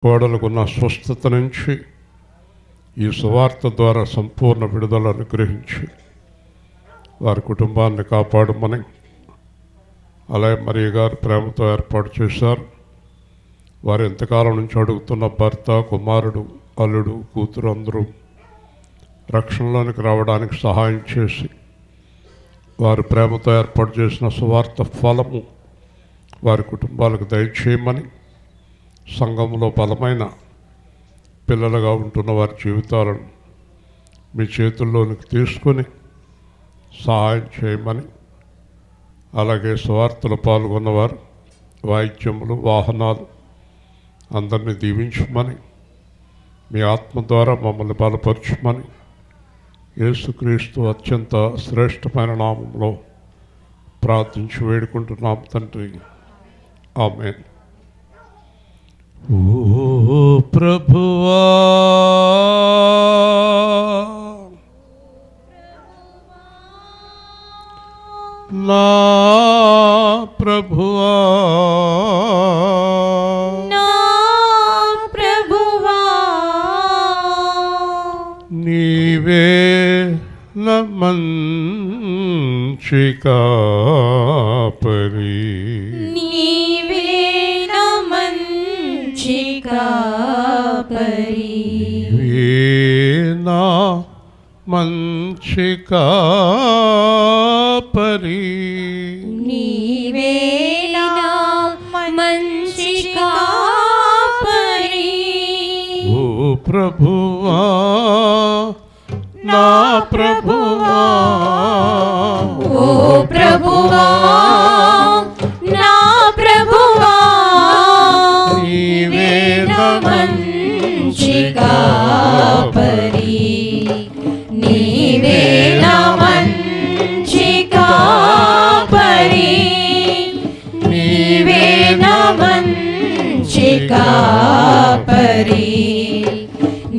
కోడలకున్న స్వస్థత నుంచి ఈ సువార్త ద్వారా సంపూర్ణ విడుదల అనుగ్రహించి వారి కుటుంబాన్ని కాపాడమని అలాగే మరియ గారు ప్రేమతో ఏర్పాటు చేశారు. వారు ఎంతకాలం నుంచి అడుగుతున్న భర్త, కుమారుడు, అల్లుడు, కూతురు అందరూ రక్షణలోనికి రావడానికి సహాయం చేసి వారు ప్రేమతో ఏర్పాటు చేసిన సువార్త ఫలము వారి కుటుంబాలకు దయచేయమని, సంఘంలో బలమైన పిల్లలుగా ఉంటున్న వారి జీవితాలను మీ చేతుల్లోనికి తీసుకొని సహాయం చేయమని, అలాగే సువార్తలో పాల్గొన్నవారు వాయిద్యములు, వాహనాలు అందరినీ దీవించమని, మీ ఆత్మ ద్వారా మమ్మల్ని బలపరచమని యేసుక్రీస్తు అత్యంత శ్రేష్టమైన నామంలో ప్రార్థించి వేడుకుంటున్నాం తండ్రి. ఆమేన్. ఓ ప్రభువా, నా ప్రభువా, నా ప్రభువా, నీవే నా మంచి కాపరి, నీవే నా మంచి కాపరి, నీవే నా మంచి కాపరి, నీవే నా మంచి కాపరి. ఓ ప్రభువా, నా ప్రభువా, ఓ ప్రభువా, నా ప్రభువా, నీవే నా మంచి కాపరి, నీవే నా మంచి కాపరి, నీవే నా మంచి కాపరి,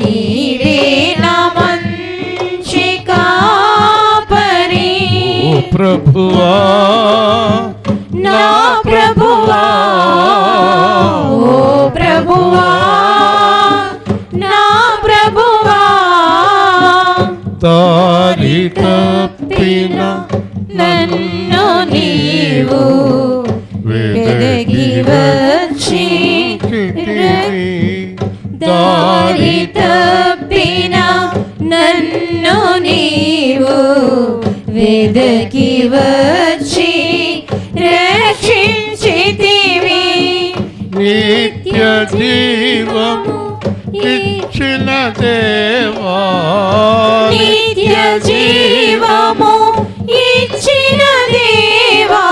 నీవే నా మంచి కాపరి. ఓ ప్రభువా, నా ప్రభువా, ఓ ప్రభువా, నా ప్రభువా, దారి తప్పిన నన్ను నీవు వెదకి వచ్చి దారి తప్పిన నన్ను నీవు వెదకి వచ్చి రక్షించితివి. నిత్య జీవము ఇచ్చిన దేవా, నిత్య జీవము ఇచ్చిన దేవా,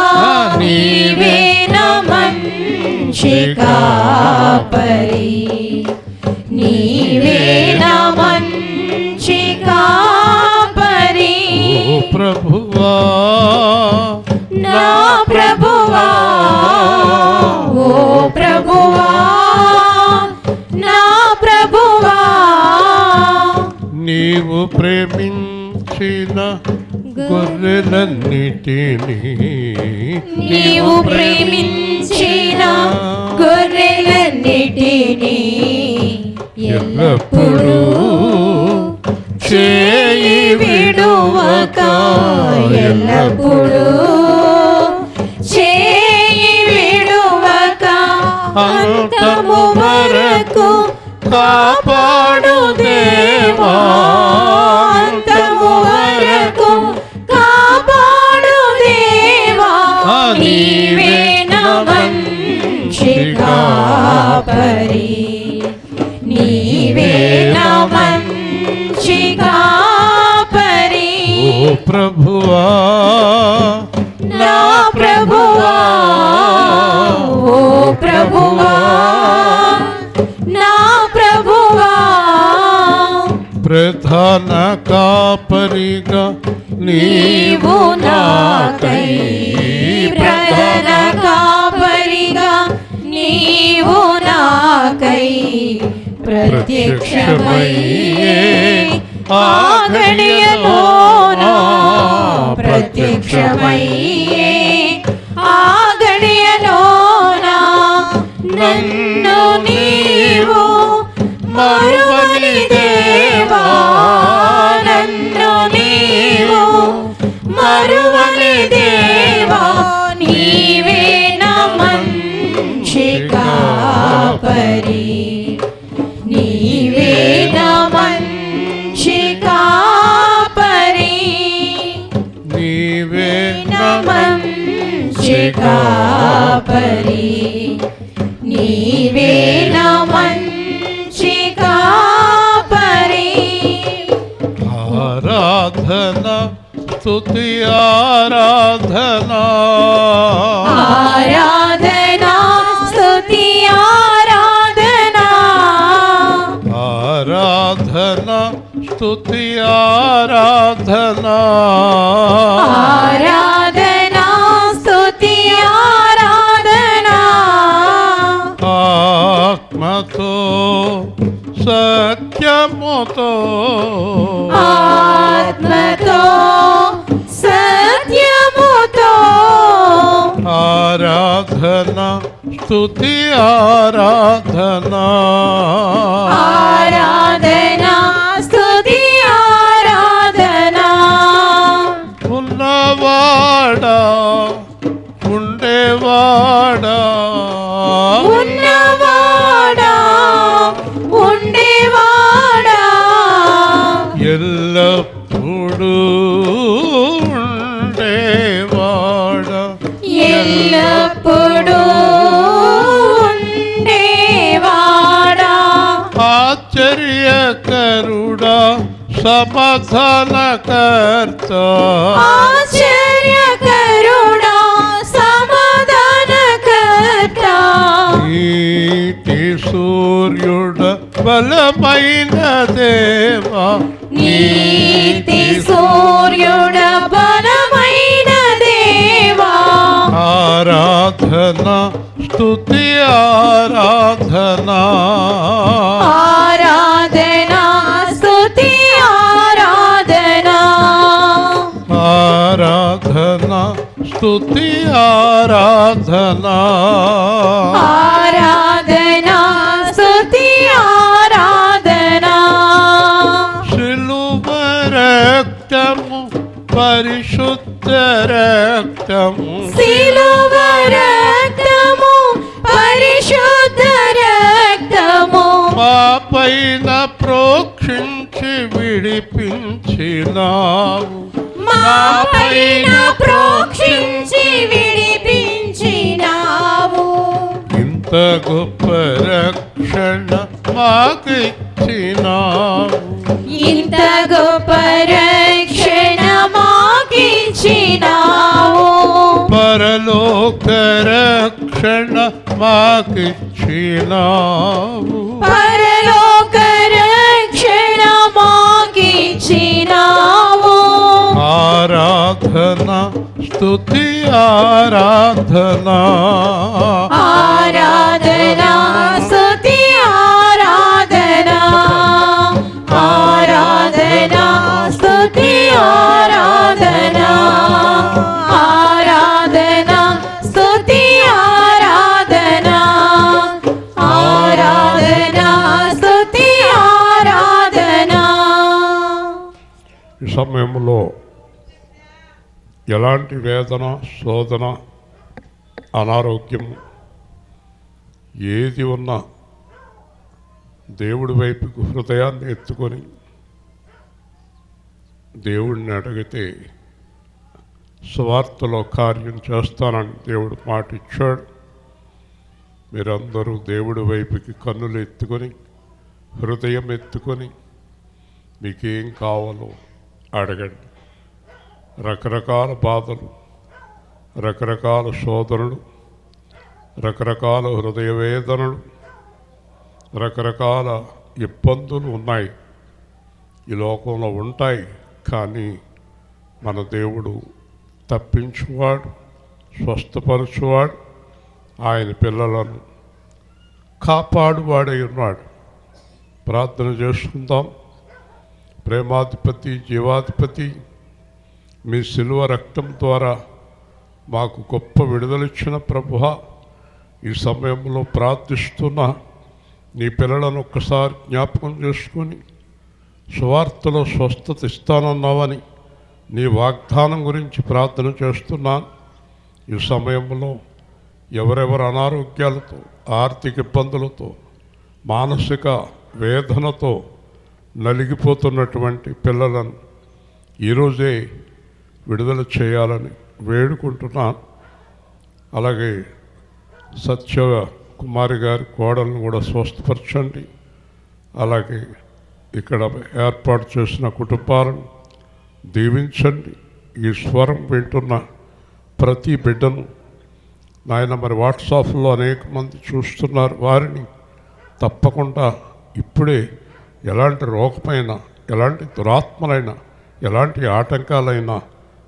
నీవే నా మంచి కాపరి, నీవే నా మంచి కాపరి. ఓ ప్రభువా, నా ప్రభువా, ఓ ప్రభువా, నా ప్రభువా, నీవు ప్రేమించిన గొర్రెలన్నిటినీ, నీవు ప్రేమించిన గొర్రెలన్నిటినీ ఎల్లప్పుడూ చేయి విడువక, ఎల్లప్పుడూ చేయి విడువక, అంతము వరకు కాపాడు దేవా, అంతము వరకు కాపాడు దేవా, నీవే నా మంచి కాపరి, నీవే నా మంచి కాపరి. ఓ ప్రభువా, నా ప్రభువా, ఓ ప్రభువా, నా ప్రభువా, ప్రధాన కాపరిగా నీవు నాకై, ప్రధాన కాపరిగా నీవు నాకై ప్రత్యక్షమయ్యే ఆగడియలోనా, ప్రత్యక్షమయ్యే ఆగడియలోనా నన్ను నీవు మరువని దేవా నన్ను నీవు మరువని దేవా నీవే నా మంచి కాపరి నీవే నా మంచి కాపరి నీవే నా మంచి కాపరి నీవే నా మంచి కాపరి ఆరాధన స్తుతి ఆరాధన ఆరాధనా స్తుతి ఆరాధనా ఆరాధన స్తుతి ఆరాధన ఆరాధనా స్తుతి ఆరాధనా ఆత్మతో సత్యముతో ఆత్మతో సత్యముతో ఆరాధన స్తుతి ఆరాధన ఆరాధనా స్తుతి ఆరాధనా ఉన్నవాడా ఉండేవాడా ఉన్నవాడా ఉండేవాడా ఎల్లప్పుడూ ఉండేవాడా ఎల్లప్పుడూ ఉండేవాడా ఆశ్చర్యకరుడా సమాధానకర్త ఆశ్చర్యకరుడా సమాధానకర్త నీతి సూర్యుడ బలమైన దేవా నీతి సూర్యుడ బలమైన దేవా ఆరాధన స్తుతి ఆరాధన ఆరాధనా స్తుతి ఆరాధనా ఆరాధన స్తుతి ఆరాధన ఆరాధనా స్తుతి ఆరాధనా శిలువ రక్తము పరిశుద్ధ రక్తము శిలువ రక్తము పరిశుద్ధ రక్తము మా పైన ప్రోక్షించి విడిపించినావు మా పైన ప్రోక్షించి విడిపించినావు ఇంత గొప్ప రక్షణ మాకిచ్చినావు ఇంత గొప్ప రక్షణ మాకిచ్చినావు పరలోక రక్షణ మాకిచ్చినావు పరలోక రక్షణ మాకిచ్చినావు ఆరాధన స్తుతి ఆరాధన ఆరాధనా స్తుతి ఆరాధనా ఆరాధనా స్తుతి ఆరాధనా ఆరాధనా స్తుతి ఆరాధనా ఆరాధనా స్తుతి ఆరాధనా ఈ సమయంలో ఎలాంటి వేదన శోధన అనారోగ్యం ఏది ఉన్నా దేవుడి వైపుకు హృదయాన్ని ఎత్తుకొని దేవుడిని అడిగితే స్వార్థలో కార్యం చేస్తానని దేవుడు మాట ఇచ్చాడు. మీరందరూ దేవుడి వైపుకి కన్నులు ఎత్తుకొని హృదయం ఎత్తుకొని మీకేం కావాలో అడగండి. రకరకాల బాధలు, రకరకాల శోధనలు, రకరకాల హృదయ వేదనలు, రకరకాల ఇబ్బందులు ఉన్నాయి. ఈ లోకంలో ఉంటాయి. కానీ మన దేవుడు తప్పించువాడు, స్వస్థపరచువాడు, ఆయన పిల్లలను కాపాడువాడై ఉన్నాడు. ప్రార్థన చేసుకుందాం. ప్రేమాధిపతి, జీవాధిపతి, మీ శిలువ రక్తం ద్వారా మాకు గొప్ప విడుదలిచ్చిన ప్రభువా, ఈ సమయంలో ప్రార్థిస్తున్న నీ పిల్లలను ఒక్కసారి జ్ఞాపకం చేసుకొని సువార్తలో స్వస్థత ఇస్తానన్నావని నీ వాగ్దానం గురించి ప్రార్థన చేస్తున్నాను. ఈ సమయంలో ఎవరెవరు అనారోగ్యాలతో, ఆర్థిక ఇబ్బందులతో, మానసిక వేదనతో నలిగిపోతున్నటువంటి పిల్లలను ఈరోజే విడుదల చేయాలని వేడుకుంటున్నాను. అలాగే సత్య కుమారి గారి కోడలను కూడా స్వస్థపరచండి. అలాగే ఇక్కడ ఏర్పాటు చేసిన కుటుంబాలను దీవించండి. ఈ స్వరం వింటున్న ప్రతి బిడ్డను నాయన మరి వాట్సాప్లో అనేక మంది చూస్తున్నారు. వారిని తప్పకుండా ఇప్పుడే ఎలాంటి రోగమైనా, ఎలాంటి దురాత్మలైనా, ఎలాంటి ఆటంకాలైనా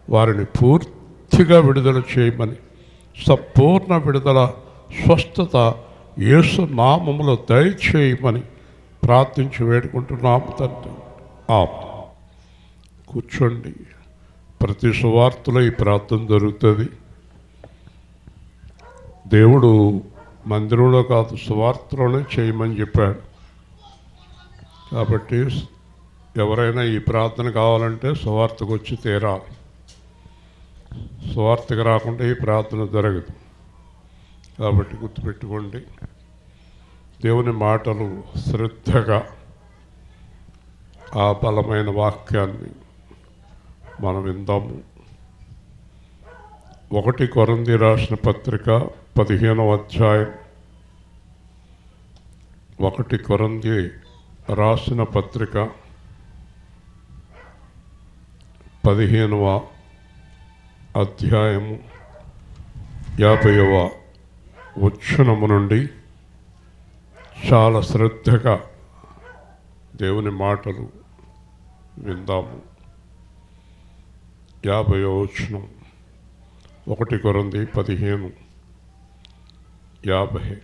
వారిని పూర్తిగా విడుదల చేయమని, సంపూర్ణ విడుదల, స్వస్థత యేసు నామములో దయచేయమని ప్రార్థించి వేడుకుంటున్నాము తండ్రి. కూర్చోండి. ప్రతి సువార్తలో ఈ ప్రార్థన జరుగుతుంది. దేవుడు మందిరంలో కాదు, సువార్తలోనే చేయమని చెప్పాడు. కాబట్టి ఎవరైనా ఈ ప్రార్థన కావాలంటే సువార్తకు వచ్చి తీరాలి. సువార్తకు రాకుండా ఈ ప్రార్థన జరగదు. కాబట్టి గుర్తుపెట్టుకోండి. దేవుని మాటలు శ్రద్ధగా, ఆ బలమైన వాక్యాన్ని మనం విందాము. 1 కొరింథీ రాసిన పత్రిక 15వ అధ్యాయం. 1 కొరింథీ రాసిన పత్రిక 15వ అధ్యాయము 50వ వచనము నుండి చాలా శ్రద్ధగా దేవుని మాటలు విందాము. 50వ వచనం. 1 కొరింథీ 15:50.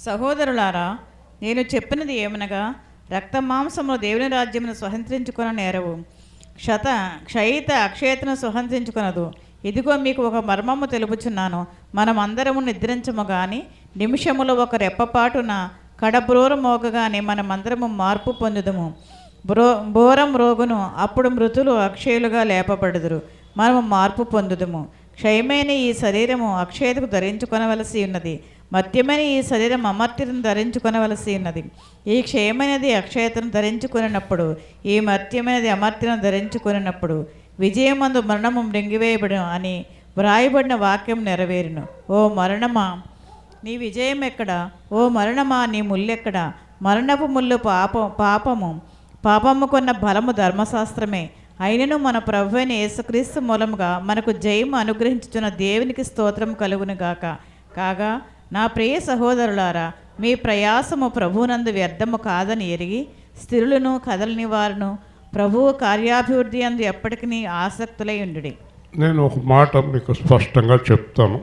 సహోదరులారా, నేను చెప్పినది ఏమనగా, రక్త మాంసములు దేవుని రాజ్యమును స్వతంత్రించుకున్న నేరవు, క్షయిత అక్షయతను స్వతంత్రించుకునదు. ఇదిగో మీకు ఒక మర్మము తెలుపుచున్నాను. మనమందరము నిద్రించము గాని నిమిషములో ఒక రెప్పపాటున కడబ్రోరు మోగగానే మనమందరము మార్పు పొందుదము. బోరం రోగును, అప్పుడు మృతులు అక్షయులుగా లేపబడుదురు. మనము మార్పు పొందుదము. క్షయమైన ఈ శరీరము అక్షయతకు ధరించుకొనవలసి ఉన్నది. మర్త్యమైన ఈ శరీరం అమర్త్యతను ధరించుకొనవలసి ఉన్నది. ఈ క్షయమైనది అక్షయతను ధరించుకున్నప్పుడు, ఈ మర్త్యమైనది అమర్త్యను ధరించుకున్నప్పుడు విజయమందు మరణము మృంగివేయబడును అని వ్రాయబడిన వాక్యం నెరవేరును. ఓ మరణమా, నీ విజయం ఎక్కడా? ఓ మరణమా, నీ ముల్లెక్కడా? మరణపు ముళ్ళు పాపము కొన్న బలము ధర్మశాస్త్రమే. అయినను మన ప్రభువైన యేసుక్రీస్తు మూలముగా మనకు జయము అనుగ్రహించుచున్న దేవునికి స్తోత్రం కలుగునుగాక. కాగా నా ప్రియ సహోదరులారా, మీ ప్రయాసము ప్రభువునందు వ్యర్థము కాదని ఎరిగి స్థిరులను కదలని వారును ప్రభువు కార్యాభివృద్ధి అందు ఎప్పటికీ ఆసక్తులై ఉండుడి. నేను ఒక మాట మీకు స్పష్టంగా చెప్తాను.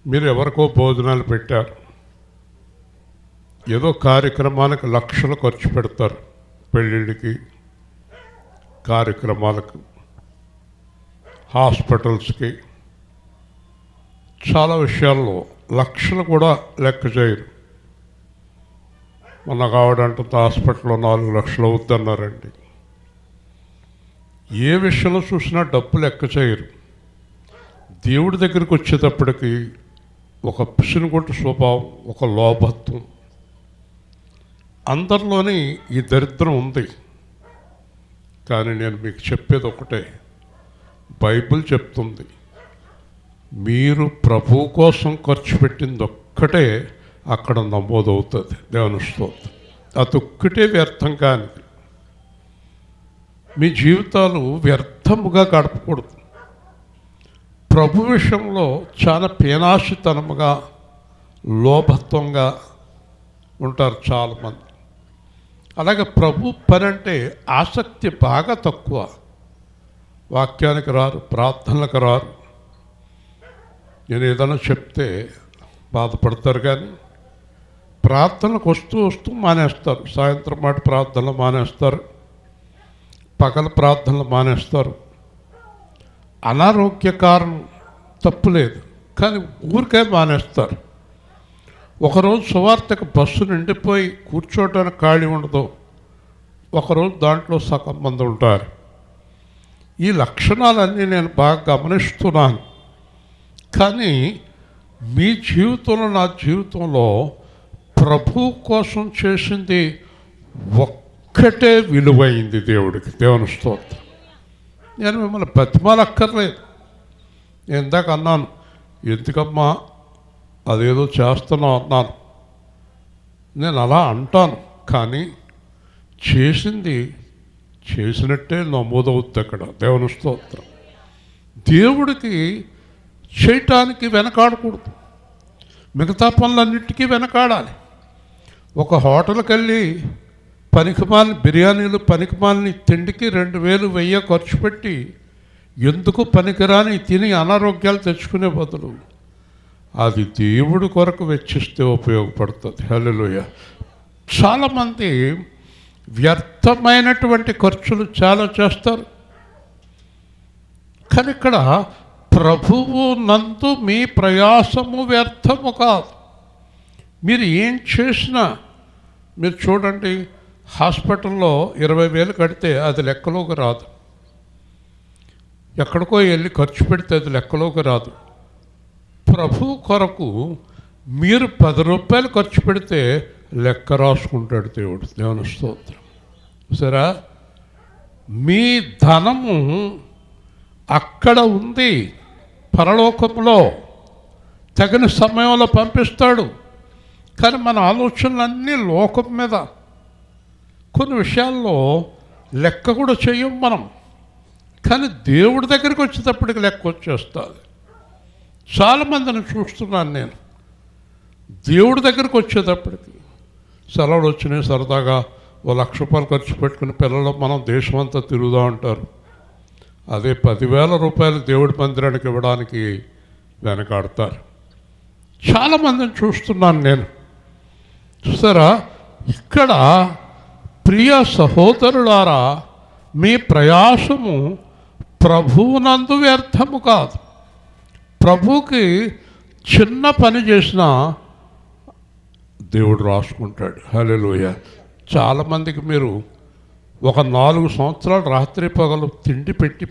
మీరు ఎవరికో భోజనాలు పెట్టారు, ఏదో కార్యక్రమానికి లక్షలు ఖర్చు పెడతారు, పెళ్ళిళ్ళకి, కార్యక్రమాలకు, హాస్పిటల్స్కి, చాలా విషయాల్లో లక్షలు కూడా లెక్క చేయరు. మొన్న కావడంటే హాస్పిటల్లో 4 లక్షలు అవుద్దన్నారండి. ఏ విషయంలో చూసినా డబ్బు లెక్క చేయరు. దేవుడి దగ్గరికి వచ్చేటప్పటికి ఒక పిసినుగొట్టు స్వభావం, ఒక లోభత్వం, అందరిలోని ఈ దరిద్రం ఉంది. కానీ నేను మీకు చెప్పేది ఒకటే, బైబిల్ చెప్తుంది, మీరు ప్రభు కోసం ఖర్చు పెట్టింది ఒక్కటే అక్కడ నమోదవుతుంది. దేవుని స్తోత్రం. అదొక్కటే వ్యర్థం కానిది. మీ జీవితాలు వ్యర్థముగా గడపకూడదు. ప్రభు విషయంలో చాలా పేనాశితనముగా, లోభత్వంగా ఉంటారు చాలామంది. అలాగే ప్రభు పని అంటే ఆసక్తి బాగా తక్కువ. వాక్యానికి రారు, ప్రార్థనలకు రారు. నేను ఏదైనా చెప్తే బాధపడతారు. కానీ ప్రార్థనలకు వస్తూ వస్తూ మానేస్తారు. సాయంత్రం మాట ప్రార్థనలు మానేస్తారు, పగల ప్రార్థనలు మానేస్తారు. అనారోగ్య కారణం తప్పులేదు, కానీ ఊరికే మానేస్తారు. ఒకరోజు సువార్తకు బస్సు నిండిపోయి కూర్చోవడానికి ఖాళీ ఉండదు, ఒకరోజు దాంట్లో సగం మంది ఉంటారు. ఈ లక్షణాలన్నీ నేను బాగా గమనిస్తున్నాను. కానీ మీ జీవితంలో, నా జీవితంలో ప్రభు కోసం చేసింది ఒక్కటే విలువైంది దేవుడికి. దేవుని స్తోత్రం. నేను మిమ్మల్ని బతిమాలక్కర్లేదు. నేను ఇందాక అన్నాను, ఎందుకమ్మా అదేదో చేస్తున్నావు అన్నాను. నేను అలా అంటాను, కానీ చేసింది చేసినట్టే నమోదవుద్ది అక్కడ. దేవుని స్తోత్రం. దేవుడికి చేయటానికి వెనకాడకూడదు, మిగతా పనులన్నిటికీ వెనకాడాలి. ఒక హోటల్కి వెళ్ళి పనికిమాలిన బిర్యానీలు, పనికిమాలిన తిండికి 2000 1000 ఖర్చు పెట్టి ఎందుకు పనికిరాని తిని అనారోగ్యాలు తెచ్చుకునే బదులు అది దేవుడి కొరకు వెచ్చిస్తే ఉపయోగపడుతుంది. హల్లెలూయా. చాలామంది వ్యర్థమైనటువంటి ఖర్చులు చాలా చేస్తారు. కానీ ఇక్కడ ప్రభువు నందు మీ ప్రయాసము వ్యర్థము కాదు. మీరు ఏం చేసినా, మీరు చూడండి, హాస్పిటల్లో 20,000 కడితే అది లెక్కలోకి రాదు. ఎక్కడికో వెళ్ళి ఖర్చు పెడితే అది లెక్కలోకి రాదు. ప్రభు కొరకు మీరు 10 రూపాయలు ఖర్చు పెడితే లెక్క రాసుకుంటాడు దేవుడు. దేవుని స్తోత్రం. సరే, మీ ధనము అక్కడ ఉంది, పరలోకంలో తగిన సమయంలో పంపిస్తాడు. కానీ మన ఆలోచనలన్నీ లోకం మీద. కొన్ని విషయాల్లో లెక్క కూడా చెయ్యం మనం, కానీ దేవుడి దగ్గరికి వచ్చేటప్పటికి లెక్క వచ్చేస్తుంది. చాలామందిని చూస్తున్నాను నేను, దేవుడి దగ్గరికి వచ్చేటప్పటికి సెలవులు వచ్చినాయి, సరదాగా 1,00,000 రూపాయలు ఖర్చు పెట్టుకుని పిల్లలు మనం దేశమంతా తిరుగుతూ ఉంటారు. అదే 10,000 రూపాయలు దేవుడి మందిరానికి ఇవ్వడానికి వెనకాడతారు. చాలామందిని చూస్తున్నాను నేను. చూసారా, ఇక్కడ ప్రియ సహోదరులారా, మీ ప్రయాసము ప్రభువునందు వ్యర్థము కాదు. ప్రభువుకి చిన్న పని చేసినా దేవుడు రాసుకుంటాడు. హల్లెలూయా. చాలామందికి మీరు ఒక 4 సంవత్సరాలు రాత్రి పగలు తిండి పెట్టి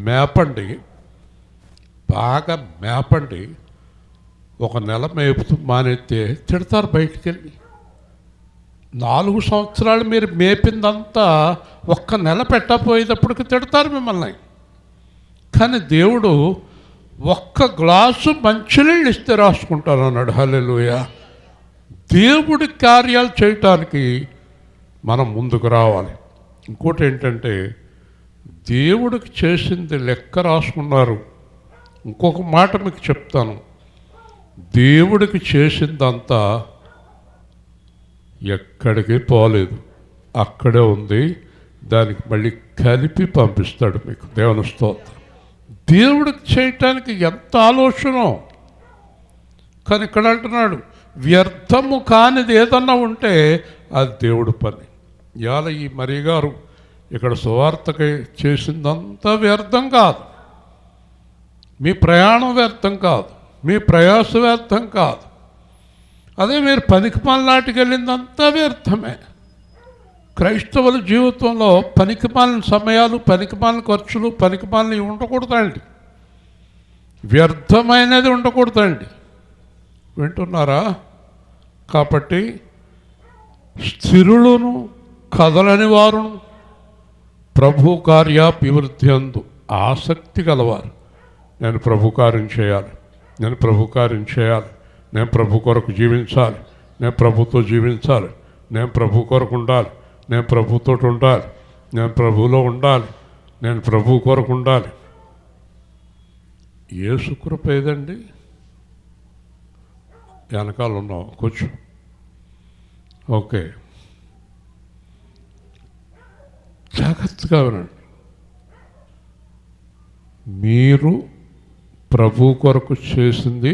మేపండి, బాగా మేపండి. ఒక నెల మేపుతూ మానేస్తే తిడతారు బయటికి వెళ్ళి. 4 సంవత్సరాలు మీరు మేపిందంతా ఒక్క నెల పెట్టకపోయేటప్పటికి తిడతారు మిమ్మల్ని. కానీ దేవుడు ఒక్క గ్లాసు మంచినీళ్ళు ఇస్తే రాసుకుంటాను అన్నాడు. హల్లెలూయా. దేవుడి కార్యాలు చేయటానికి మనం ముందుకు రావాలి. ఇంకోటి ఏంటంటే, దేవుడికి చేసింది లెక్క రాసుకున్నారు. ఇంకొక మాట మీకు చెప్తాను, దేవుడికి చేసిందంతా ఎక్కడికి పోలేదు, అక్కడే ఉంది. దానికి మళ్ళీ కలిపి పంపిస్తాడు మీకు. దేవుని స్తోత్రం. దేవుడికి చేయటానికి ఎంత ఆలోచనో. కానీ ఇక్కడ అంటున్నాడు, వ్యర్థము కానిది ఏదన్నా ఉంటే అది దేవుడి పని. ఇవాళ ఈ మరి గారు ఇక్కడ సువార్తకి చేసిందంతా వ్యర్థం కాదు, మీ ప్రయాణం వ్యర్థం కాదు, మీ ప్రయాస వ్యర్థం కాదు. అదే మీరు పనికిమాలినాటికి వెళ్ళిందంతా వ్యర్థమే. క్రైస్తవుల జీవితంలో పనికిమాలిన సమయాలు, పనికిమాలిన ఖర్చులు, పనికిమాలినవి ఉండకూడదండి. వ్యర్థమైనది ఉండకూడదండి. వింటున్నారా? కాబట్టి స్థిరులను కదలని వారును ప్రభు కార్యాభివృద్ధి అందు ఆసక్తి గలవారు. నేను ప్రభు కార్యం చేయాలి, నేను ప్రభు కార్యం చేయాలి, నేను ప్రభు కొరకు జీవించాలి, నేను ప్రభుతో జీవించాలి, నేను ప్రభు కొరకు ఉండాలి, నేను ప్రభుతో ఉండాలి, నేను ప్రభులో ఉండాలి, నేను ప్రభు కొరకు ఉండాలి. యేసు కృప ఏదండి? వెనకాల ఉన్నావు కొంచెం. ఓకే, జాగ్రత్తగా వినండి. మీరు ప్రభు కొరకు చేసింది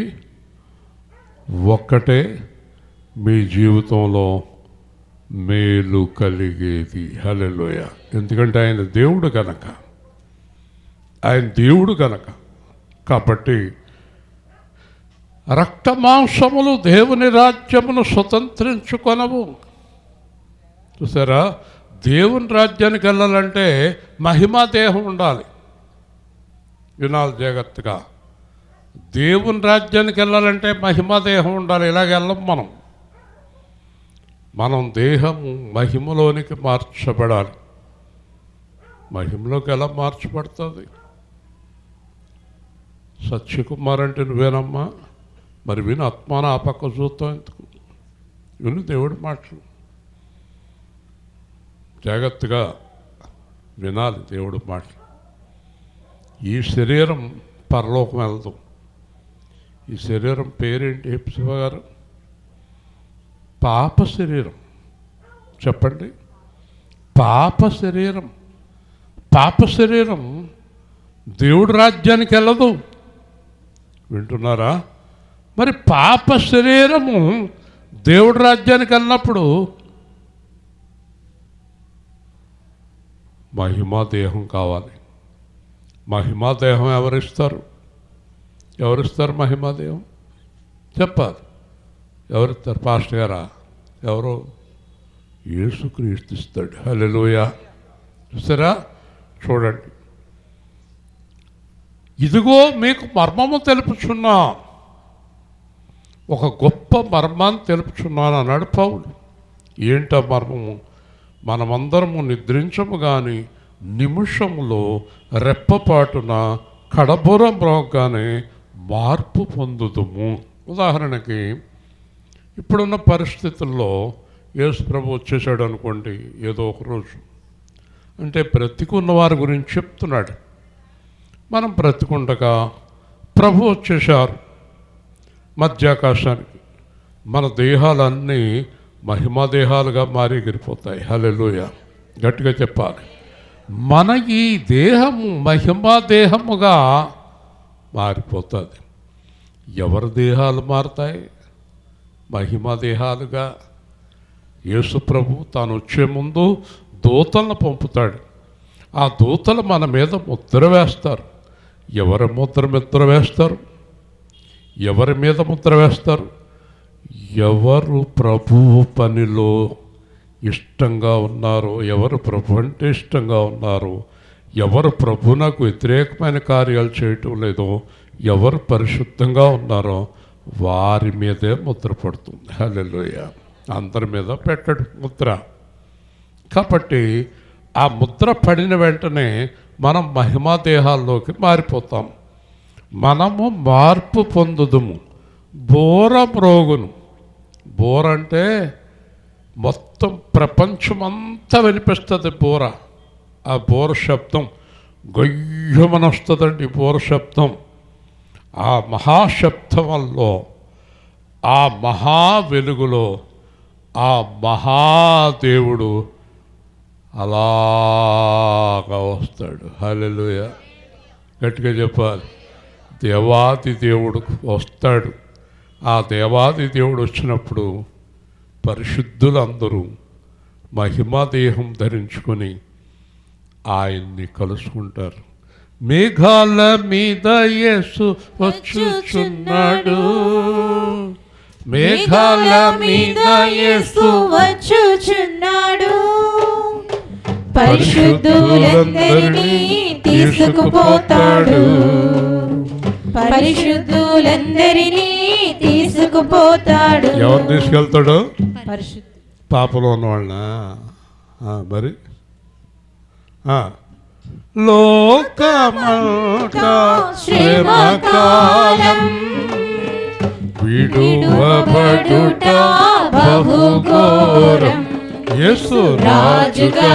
ఒక్కటే మీ జీవితంలో మేలు కలిగేది. హల్లెలూయా. ఎందుకంటే ఆయన దేవుడు కనుక, కాబట్టి రక్త మాంసములు దేవుని రాజ్యమును స్వతంత్రించుకొనవు. చూసారా, దేవుని రాజ్యానికి వెళ్ళాలంటే మహిమా దేహం ఉండాలి. వినాలి జాగ్రత్తగా. దేవుని రాజ్యానికి వెళ్ళాలంటే మహిమా దేహం ఉండాలి. ఇలాగ వెళ్ళం మనం దేహము మహిమలోనికి మార్చబడాలి. మహిమలోకి ఎలా మార్చబడుతుంది? సత్యకుమార్ అంటే నువ్వేనమ్మా, మరి విను. ఆత్మాన ఆ పక్క చూస్తాం ఎందుకు? విను దేవుడి మాటలు, జాగ్రత్తగా వినాలి దేవుడి మాటలు. ఈ శరీరం పరలోకం వెళ్దాం. ఈ శరీరం పేరేంటి శివ గారు? పాప శరీరం. చెప్పండి. పాప శరీరం దేవుడి రాజ్యానికి వెళ్ళదు. వింటున్నారా? మరి పాప శరీరము దేవుడి రాజ్యానికి వెళ్ళినప్పుడు మహిమా దేహం కావాలి. మహిమా దేహం ఎవరిస్తారు మహిమా దేహం? చెప్పాలి. ఎవరిస్తారు? పాస్టర్ గారా? ఎవరో? యేసుక్రీస్తు ఇస్తాడు. హల్లెలూయా. చూసారా? చూడండి, ఇదిగో మీకు మర్మము తెలుపుచున్నా, ఒక గొప్ప మర్మాన్ని తెలుపుచున్నాను అన్నాడు పౌలు. ఏంట మర్మము? మనమందరము నిద్రించము కానీ నిమిషములో రెప్పపాటున కడబురం మ్రోగ్గానే మార్పు పొందుదుము. ఉదాహరణకి ఇప్పుడున్న పరిస్థితుల్లో యేసు ప్రభు వచ్చేసాడు అనుకోండి, ఏదో ఒక రోజు, అంటే బ్రతికున్న వారి గురించి చెప్తున్నాడు. మనం బ్రతికుండగా ప్రభు వచ్చేసారు మధ్యాకాశానికి, మన దేహాలన్నీ మహిమా దేహాలుగా మారి ఎగిరిపోతాయి. హల్లెలూయా. గట్టిగా చెప్పాలి. మన ఈ దేహము మహిమా దేహముగా మారిపోతుంది. ఎవరి దేహాలు మారుతాయి? మహిమా దేహాలుగా. యేసు ప్రభు తాను వచ్చే ముందు దూతలను పంపుతాడు. ఆ దూతలు మన మీద ముద్ర వేస్తారు. ఎవరి ముద్ర వేస్తారు? ఎవరి మీద ముద్ర వేస్తారు? ఎవరు ప్రభువు పనిలో ఇష్టంగా ఉన్నారో, ఎవరు ప్రభు అంటే ఇష్టంగా ఉన్నారో, ఎవరు ప్రభువునకు వ్యతిరేకమైన కార్యాలు చేయటం లేదో, ఎవరు పరిశుద్ధంగా ఉన్నారో వారి మీదే ముద్ర పడుతుంది. హల్లెలూయా. అందరి మీద పెట్టడు ముద్ర. కాబట్టి ఆ ముద్ర పడిన వెంటనే మనం మహిమా దేహాల్లోకి మారిపోతాం. మనము మార్పు పొందుదుము. బోర మ్రోగును. బోర అంటే మొత్తం ప్రపంచమంతా వినిపిస్తుంది బోర. ఆ బోర శబ్దం గొయ్యమని వస్తుందండి. బోర శబ్దం. ఆ మహాశబ్దంలో, ఆ మహా వెలుగులో ఆ మహాదేవుడు అలాగా వస్తాడు. హల్లెలూయా. గట్టిగా చెప్పాలి. దేవాది దేవుడు వస్తాడు. ఆ దేవాది దేవుడు వచ్చినప్పుడు పరిశుద్ధులందరూ మహిమాదేహం ధరించుకొని ఆయన్ని కలుసుకుంటారు. మేఘాల మీద యేసు వచ్చుచున్నాడు. మేఘాల మీద యేసు వచ్చుచున్నాడు. పరిశుద్ధులందరినీ తీసుకుపోతాడు. పరిశుద్ధులందరినీ తీసుకుపోతాడు. ఎవరు తీసుకెళ్తాడు? పరిశుద్ధ పాపలో ఉన్నవాళ్ళ. మరి లోకమంతా శ్రమకాలం విడువబడుట బహుఘోరం. యేసు రాజుగా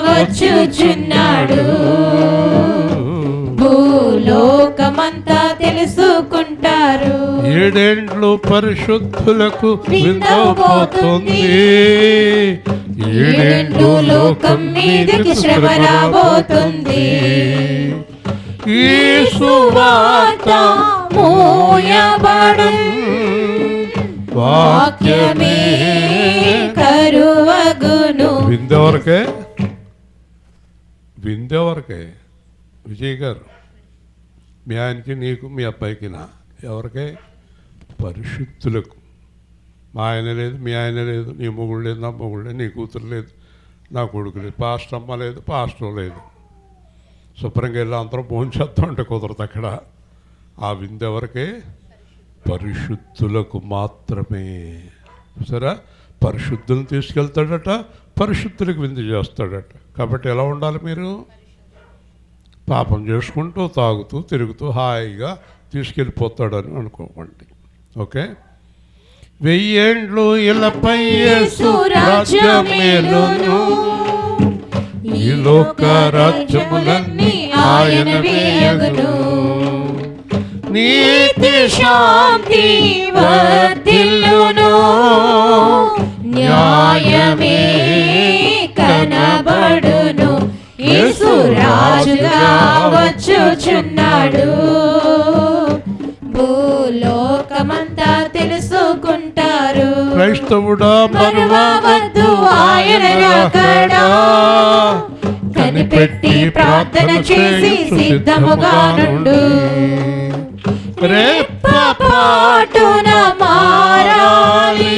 వచ్చుచున్నాడు. భూలోకమంతా తెలుసుకుంటారు. 7 ఏండ్లు పరిశుద్ధులకు విందవబోతుంది. 7 ఏండ్లు లోకం మీదకి శ్రమ రాబోతుంది. యేసు వార్త మోయబడును. వాక్యమే కరువగును. విందేవరకే విజయ్ గారు, మీ ఆయనకి, నీకు, మీ అబ్బాయికి, నా ఎవరికే? పరిశుద్ధులకు. మా ఆయన లేదు, మీ ఆయన లేదు, నీ మొగుడు లేదు, నా మొగుడు లేదు, నీ కూతురు లేదు, నా కొడుకు లేదు, పాస్టర్ అమ్మ లేదు, పాస్టర్ లేదు. శుభ్రంగా వెళ్ళి అందరం భోంచేద్దాం అంటే కుదరదు అక్కడ. ఆ విందు ఎవరికే? పరిశుద్ధులకు మాత్రమే. సరే, పరిశుద్ధులను తీసుకెళ్తాడట, పరిశుద్ధులకు విందు చేస్తాడట. కాబట్టి ఎలా ఉండాలి మీరు? పాపం చేసుకుంటూ, తాగుతూ, తిరుగుతూ హాయిగా తీసుకెళ్ళిపోతాడని అనుకోకండి. ఓకే? 1000 ఏండ్లు ఇలపై యేసు రాజ్యమేలును, ఈ లోక రాజ్యములన్నీ ఆయన వేయగును. నీతి శాంతి వర్ధిల్లును, న్యాయమే కనబడును. యేసు రాజుగా వచ్చుచున్నాడు, భూలోకమంతా తెలుసుకుంటారు. క్రైస్తవుడా మరువవద్దు ఆయన రాకడా, కనిపెట్టి ప్రార్థన చేసి సిద్ధముగా నుండు. రెప్పపాటున మారాలి,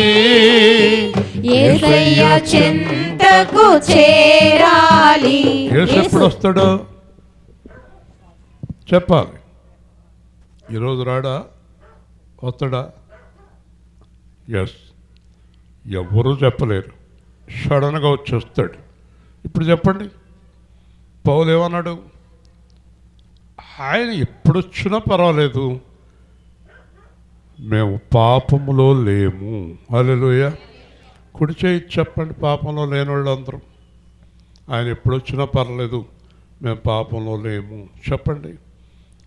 యేసయ్య చెంతకు చేరాలి. యేసు ఎప్పుడు వస్తాడో చెప్పాలి. ఈరోజు రాడా? వస్తాడా? ఎస్. ఎవరూ చెప్పలేరు. సడన్గా వచ్చేస్తాడు. ఇప్పుడు చెప్పండి, పౌలు ఏమన్నాడు? ఆయన ఎప్పుడొచ్చినా పర్వాలేదు, మేము పాపములో లేము. హల్లెలూయా. కుడి చేయి చెప్పండి, పాపంలో లేని వాళ్ళందరూ. ఆయన ఎప్పుడొచ్చినా పర్లేదు, మేము పాపంలో లేము. చెప్పండి,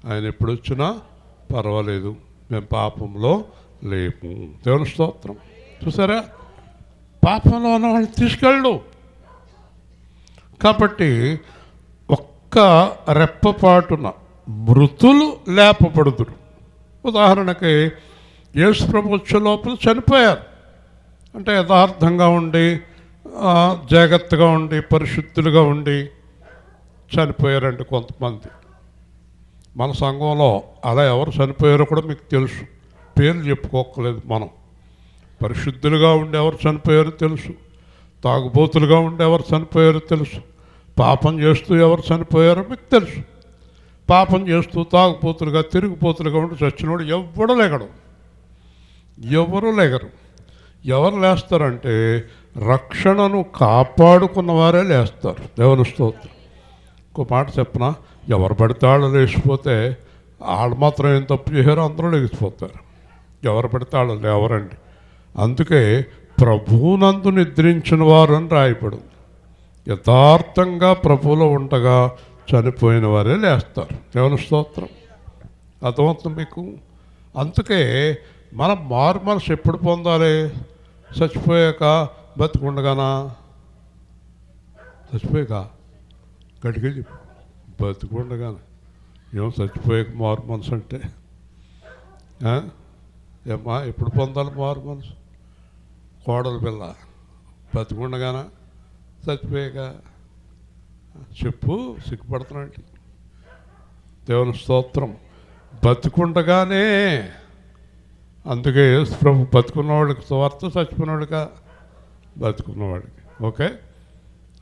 ఆయన ఎప్పుడొచ్చినా పర్వాలేదు, మేము పాపంలో లేము. దేవుని స్తోత్రం. చూసారా, పాపంలో ఉన్న వాళ్ళని తీసుకెళ్ళు. కాబట్టి ఒక్క రెప్పపాటున మృతులు లేపబడుదురు. ఉదాహరణకి యేసు ప్రభు వచ్చే లోపల చనిపోయారు అంటే యథార్థంగా ఉండి, జాగ్రత్తగా ఉండి, పరిశుద్ధులుగా ఉండి చనిపోయారండి కొంతమంది. మన సంఘంలో అలా ఎవరు చనిపోయారో కూడా మీకు తెలుసు, పేర్లు చెప్పుకోకలేదు. మనం పరిశుద్ధులుగా ఉండి ఎవరు చనిపోయారో తెలుసు, తాగుబోతులుగా ఉండి ఎవరు చనిపోయారో తెలుసు, పాపం చేస్తూ ఎవరు చనిపోయారో మీకు తెలుసు. పాపం చేస్తూ తాగుబోతులుగా, తిరిగిపోతులుగా ఉండి చచ్చినోడు ఎవరు లేగడు, ఎవరు లేగరు. ఎవరు లేస్తారంటే రక్షణను కాపాడుకున్న వారే లేస్తారు. దేవుని స్తోత్రం. ఇంకో మాట చెప్పనా, ఎవరు పడితే వాళ్ళు లేచిపోతే వాళ్ళు మాత్రం ఏం తప్పు చేశారో అందరూ లేచిపోతారు. ఎవరు పడితే వాళ్ళు లేవరండి. అందుకే ప్రభువునందు నిద్రించిన వారు అని రాయబడింది. యథార్థంగా ప్రభువులో ఉండగా చనిపోయిన వారే లేస్తారు. దేవుని స్తోత్రం. అర్థమవుతుంది మీకు? అందుకే మనం మారు మనసు ఎప్పుడు పొందాలి? చచ్చిపోయాక, బతికుండగానా? చచ్చిపోయాక గట్టిగా చెప్పు, బతికుండగానే. ఏమో చచ్చిపోయాక మారు మనసు అంటే ఏమ్మా ఎప్పుడు పొందాలి మారు మనసు? కోడలు పిల్ల బతికుండగానా, చచ్చిపోయాక? చెప్పు, సిగ్గుపడుతున్నాంటి. దేవుని స్తోత్రం. బతికుండగానే. అందుకే యేసు ప్రభు బతుకున్నవాడికి సువార్త, చచ్చిపోయినవాడిగా బతుకున్నవాడికి. ఓకే,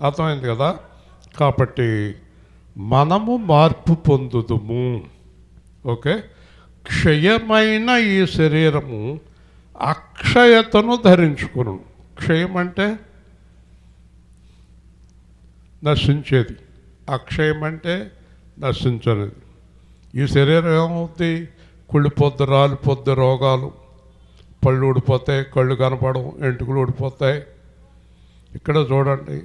అర్థమైంది కదా? కాబట్టి మనము మార్పు పొందుదుము. ఓకే, క్షయమైన ఈ శరీరము అక్షయతను ధరించుకును. క్షయం అంటే నశించేది, అక్షయం అంటే నశించనిది. ఈ శరీరం ఏమవుద్ది? కుళ్ళిపోద్ది, రాలిపోద్ది, రోగాలు, పళ్ళు ఊడిపోతాయి, కళ్ళు కనపడవు, ఎంటుకలు ఊడిపోతాయి. ఇక్కడ చూడండి,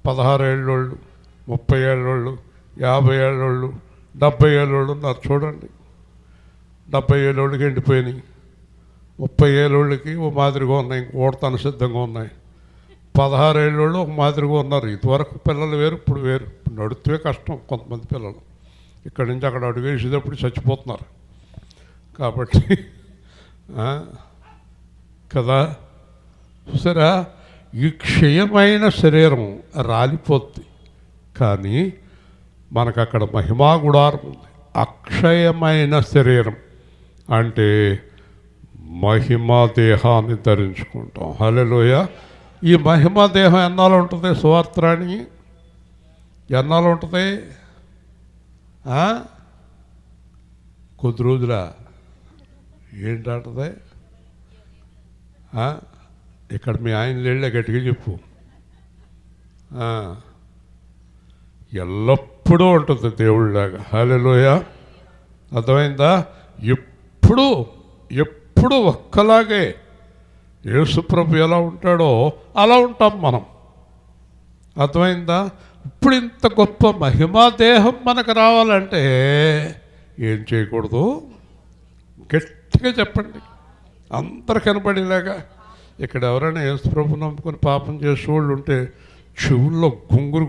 16 ఏళ్ళోళ్ళు, 30 ఏళ్ళోళ్ళు, 50 ఏళ్ళోళ్ళు, 70 ఏళ్ళోళ్ళు ఉన్నారు. చూడండి, 70 ఏళ్ళోళ్ళకి ఎండిపోయినాయి, 30 ఏళ్ళోళ్ళకి ఓ మాదిరిగా ఉన్నాయి, ఓడతాను సిద్ధంగా ఉన్నాయి. 16 ఏళ్ళోళ్ళు ఒక మాదిరిగా ఉన్నారు. ఇదివరకు పిల్లలు వేరు, ఇప్పుడు వేరు. ఇప్పుడు నడుస్తే కష్టం. కొంతమంది పిల్లలు ఇక్కడి నుంచి అక్కడ అడుగు వేసేటప్పుడు చచ్చిపోతున్నారు. కాబట్టి కదా. చూసారా, ఈ క్షయమైన శరీరం రాలిపోద్ది, కానీ మనకు అక్కడ మహిమా గుడారం ఉంది. అక్షయమైన శరీరం అంటే మహిమా దేహాన్ని ధరించుకుంటాం. హల్లెలూయా. ఈ మహిమా దేహం ఎన్నాళ్ళు ఉంటుంది? సువార్తరాణి ఎన్నాళ్ళు ఉంటుంది? కొద్ది రోజుల ఏంటంటది? ఇక్కడ మీ ఆయన లేళ్ళే గట్టిగా చెప్పు. ఎల్లప్పుడూ ఉంటుంది దేవుళ్ళలాగా. హల్లెలూయా. అర్థమైందా? ఎప్పుడు ఒక్కలాగే యేసుప్రభు ఎలా ఉంటాడో అలా ఉంటాం మనం. అర్థమైందా? ఇప్పుడు ఇంత గొప్ప మహిమా దేహం మనకు రావాలంటే ఏం చేయకూడదు? గట్టిగా చెప్పండి, అందరు కనపడేలాగా. ఇక్కడ ఎవరైనా యేసుప్రభు నమ్ముకొని పాపం చేసేవాళ్ళు ఉంటే చెవుల్లో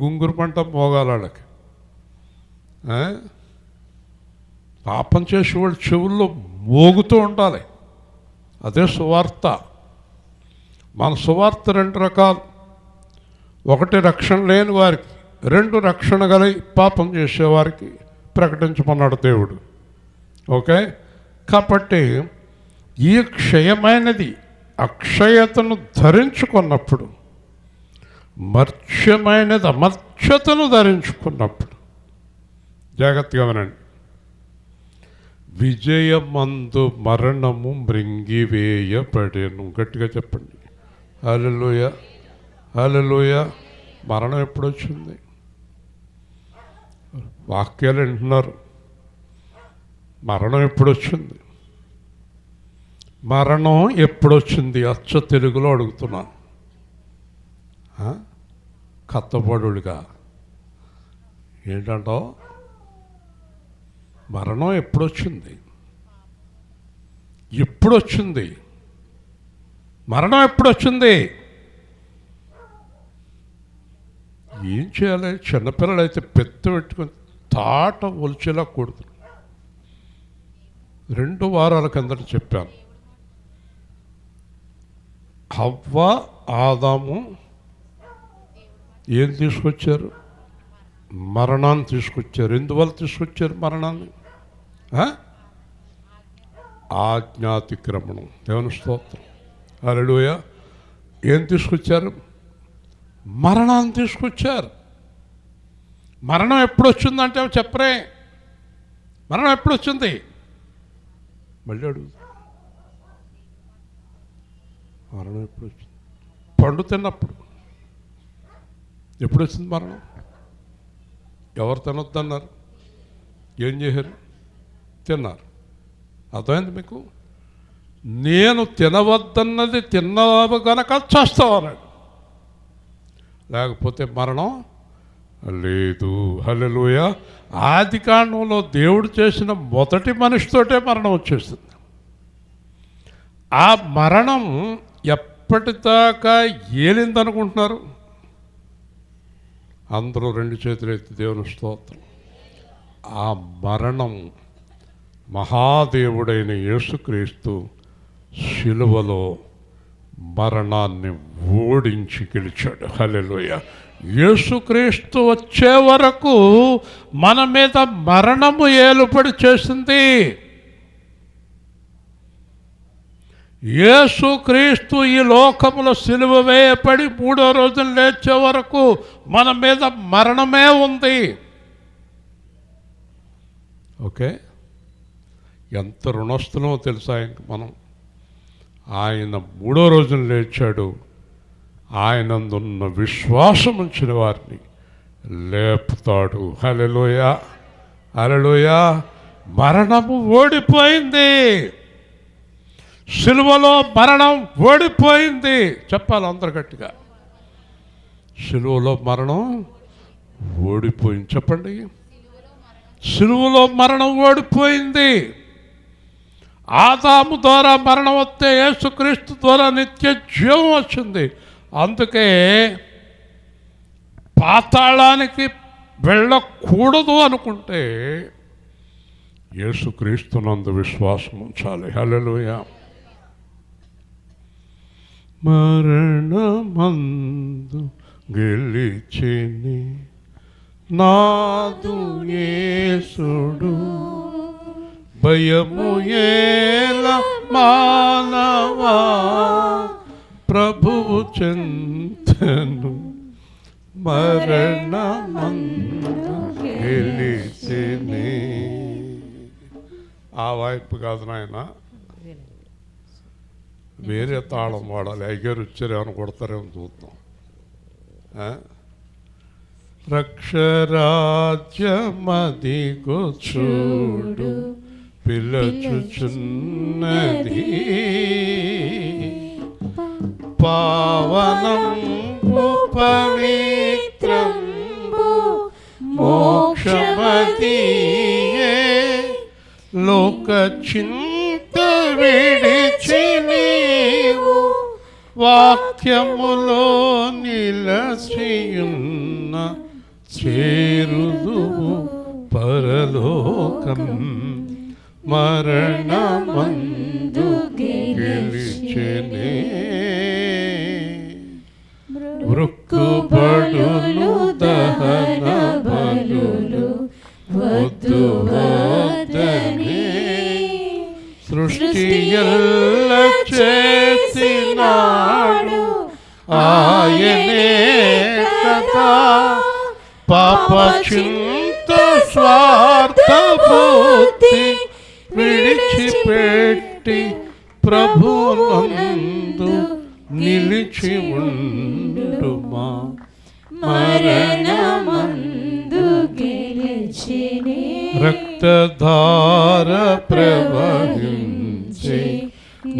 గుంగురు పంట మోగాలి వాళ్ళకి. పాపం చేసేవాళ్ళు చెవుల్లో మోగుతూ ఉండాలి. అదే సువార్త. మన సువార్త రెండు రకాలు. ఒకటి రక్షణ లేని వారికి, రెండు రక్షణ గల పాపం చేసేవారికి ప్రకటించమన్నాడు దేవుడు. ఓకే, కాబట్టి ఈ క్షయమైనది అక్షయతను ధరించుకున్నప్పుడు, మర్త్యమైనది అమర్త్యతను ధరించుకున్నప్పుడు, జాగ్రత్తగా వినండి, విజయమందు మరణము మృంగివేయబడెను. గట్టిగా చెప్పండి. హల్లెలూయా, హల్లెలూయా. మరణం ఎప్పుడు వచ్చింది? వాక్యాలు వింటున్నారు. మరణం ఎప్పుడు వచ్చింది? మరణం ఎప్పుడు వచ్చింది? అచ్చ తెలుగులో అడుగుతున్నాను. కత్తబడులుగా ఏంటంటావు? మరణం ఎప్పుడొచ్చింది? ఎప్పుడొచ్చింది? మరణం ఎప్పుడొచ్చింది? ఏం చేయాలి? చిన్నపిల్లలు అయితే పెద్ద పెట్టుకొని తాట ఒలిచేలా కూడదు. 2 వారాల కిందట చెప్పాను, హవ్వ ఆదాము ఏం తీసుకొచ్చారు? మరణాన్ని తీసుకొచ్చారు. ఎందువల్ల తీసుకొచ్చారు మరణాన్ని? ఆజ్ఞాతిక్రమణం. దేవుని స్తోత్రం. హల్లెలూయా. ఏం తీసుకొచ్చారు? మరణాన్ని తీసుకొచ్చారు. మరణం ఎప్పుడు వచ్చిందంటే చెప్పరే. మరణం ఎప్పుడు వచ్చింది? మళ్ళీ అడుగు. మరణం ఎప్పుడు వచ్చింది? పండు తిన్నప్పుడు. ఎప్పుడు వచ్చింది మరణం? ఎవరు తినొద్దన్నారు? ఏం చేశారు? తిన్నారు. అర్థమైంది మీకు? నేను తినవద్దన్నది తిన్నావు గనక చేస్తావు అన్నాడు, లేకపోతే మరణం లేదు. హల్లెలూయా. ఆది కాండంలో దేవుడు చేసిన మొదటి మనిషితోటే మరణం వచ్చేస్తుంది. ఆ మరణం ఎప్పటిదాకా ఏలిందనుకుంటున్నారు? అందరూ 2 చేతులు ఎత్తి దేవుని స్తోత్రం. ఆ మరణం మహాదేవుడైన యేసుక్రీస్తు శిలువలో మరణాన్ని ఓడించి గెలిచాడు. హల్లెలూయా. యేసుక్రీస్తు వచ్చే వరకు మన మీద మరణము ఏలుబడి చేసింది. యేసుక్రీస్తు ఈ లోకములో సిలువ వేయబడి 3వ రోజున లేచే వరకు మన మీద మరణమే ఉంది. ఓకే, ఎంత రుణస్థులమో తెలుసా ఇంక మనం. ఆయన 3వ రోజున లేచాడు. ఆయనందున్న విశ్వాసం ఉంచిన వారిని లేపుతాడు. హల్లెలూయా, హల్లెలూయా. మరణము ఓడిపోయింది. సిలువలో మరణం ఓడిపోయింది. చెప్పాలి అందరు గట్టిగా. సిలువలో మరణం ఓడిపోయింది. చెప్పండి. సిలువలో మరణం ఓడిపోయింది. ఆదాము ద్వారా మరణం వస్తే యేసుక్రీస్తు ద్వారా నిత్య జీవం వచ్చింది. అందుకే పాతాళానికి వెళ్ళకూడదు అనుకుంటే యేసుక్రీస్తునందు విశ్వాసం ఉంచాలి. హల్లెలూయా. మరణమందు గెలిచిని నాదు యేసుడు భయము ఏల మానవా ప్రభువు చెంతను మరణమందు గెలిచిని. ఆ వైపు కాదు నాయన, వేరే తాళం వాడాలి. అయ్యారు వచ్చారేమని కొడతారేమో చూద్దాం. రక్షరాజ్యమదిగో చూడు పిలచుచున్నది పావనం పవిత్రం మోక్షమతియే లోక చింత విడిచి నీవు వాక్యములో నిలచియున్న చేరుదు పరలోకం మరణమందు గెలిచెనే వృక్కుబడులు దహన బలులు వద్దు వద్దని సృష్టి ఎల్ల చేసినాడు ఆయనే కదా పాప చింత స్వార్థ బుద్ధి విడిచిపెట్టి ప్రభునందు నిలిచి ఉండుమా మరణమందు గెలిచిని రక్తధార ప్రవహించి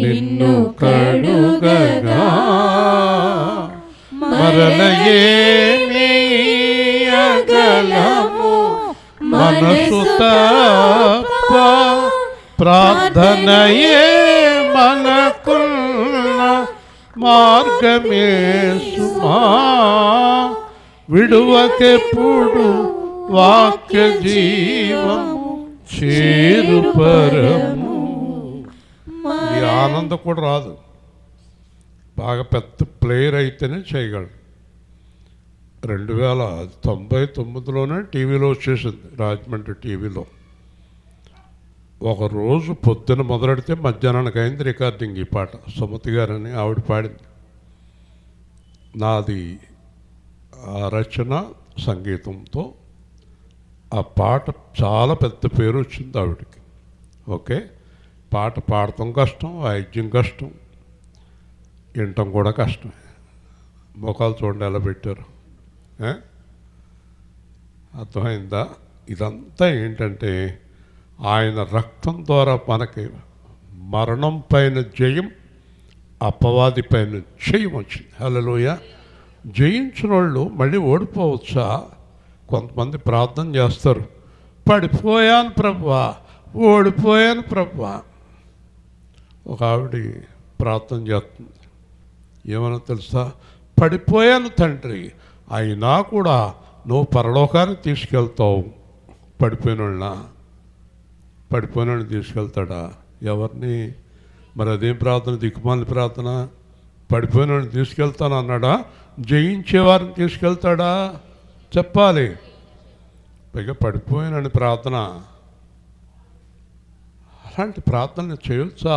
నిన్ను కడుగగా మరలయేగలము మనసు తప్ప ప్రార్థనయే మనకున్న మార్గమే సుమా విడువకెప్పుడు వాక్య జీవం చేరుపరము. ఈ ఆనందం కూడా రాదు, బాగా పెద్ద ప్లేయర్ అయితేనే చేయగలడు. 1999లోనే టీవీలో వచ్చేసింది, రాజమండ్రి టీవీలో. ఒకరోజు పొద్దున మొదలెడితే మధ్యాహ్నానికి అయింది రికార్డింగ్. ఈ పాట సుమతి గారని ఆవిడ పాడింది. నాది ఆ రచన సంగీతంతో ఆ పాట చాలా పెద్ద పేరు వచ్చింది ఆవిడకి. ఓకే, పాట పాడటం కష్టం, వాయిద్యం కష్టం, వినటం కూడా కష్టమే. మొఖాలు చూడండి ఎలా పెట్టారు. అర్థమైందా? ఇదంతా ఏంటంటే ఆయన రక్తం ద్వారా మనకి మరణం పైన జయం, అపవాది పైన జయం వచ్చింది. హల్లెలూయా. జయించిన వాళ్ళు మళ్ళీ ఓడిపోవచ్చా? కొంతమంది ప్రార్థన చేస్తారు, పడిపోయాను ప్రభువా, ఓడిపోయాను ప్రభువా. ఒక ఆవిడ ప్రార్థన చేస్తుంది, ఏమన్నా తెలుసా? పడిపోయాను తండ్రి, అయినా కూడా నువ్వు పరలోకానికి తీసుకెళ్తావు. పడిపోయిన తీసుకెళ్తాడా? ఎవరిని? మరి అదేం ప్రార్థన? దిక్కుమాలిన ప్రార్థన. పడిపోయిన తీసుకెళ్తాను అన్నాడా? జయించేవారిని తీసుకెళ్తాడా? చెప్పాలి. పైగా పడిపోయినని ప్రార్థన, అలాంటి ప్రార్థన చేయొచ్చా?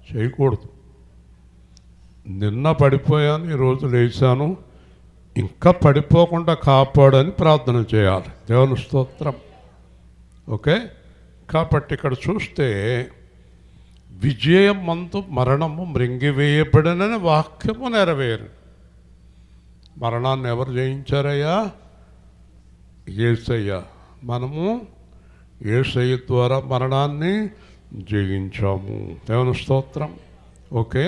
చేయకూడదు. నిన్న పడిపోయాను, ఈరోజు లేచాను, ఇంకా పడిపోకుండా కాపాడని ప్రార్థన చేయాలి. దేవుని స్తోత్రం. ఓకే, కాబట్టి ఇక్కడ చూస్తే విజయం మందు మరణము మృంగివేయబడినని వాక్యము నెరవేరు. మరణాన్ని ఎవరు జయించారయ్యా? యేసయ్య. మనము యేసయ్య ద్వారా మరణాన్ని జయించాము. దేవుని స్తోత్రం. ఓకే,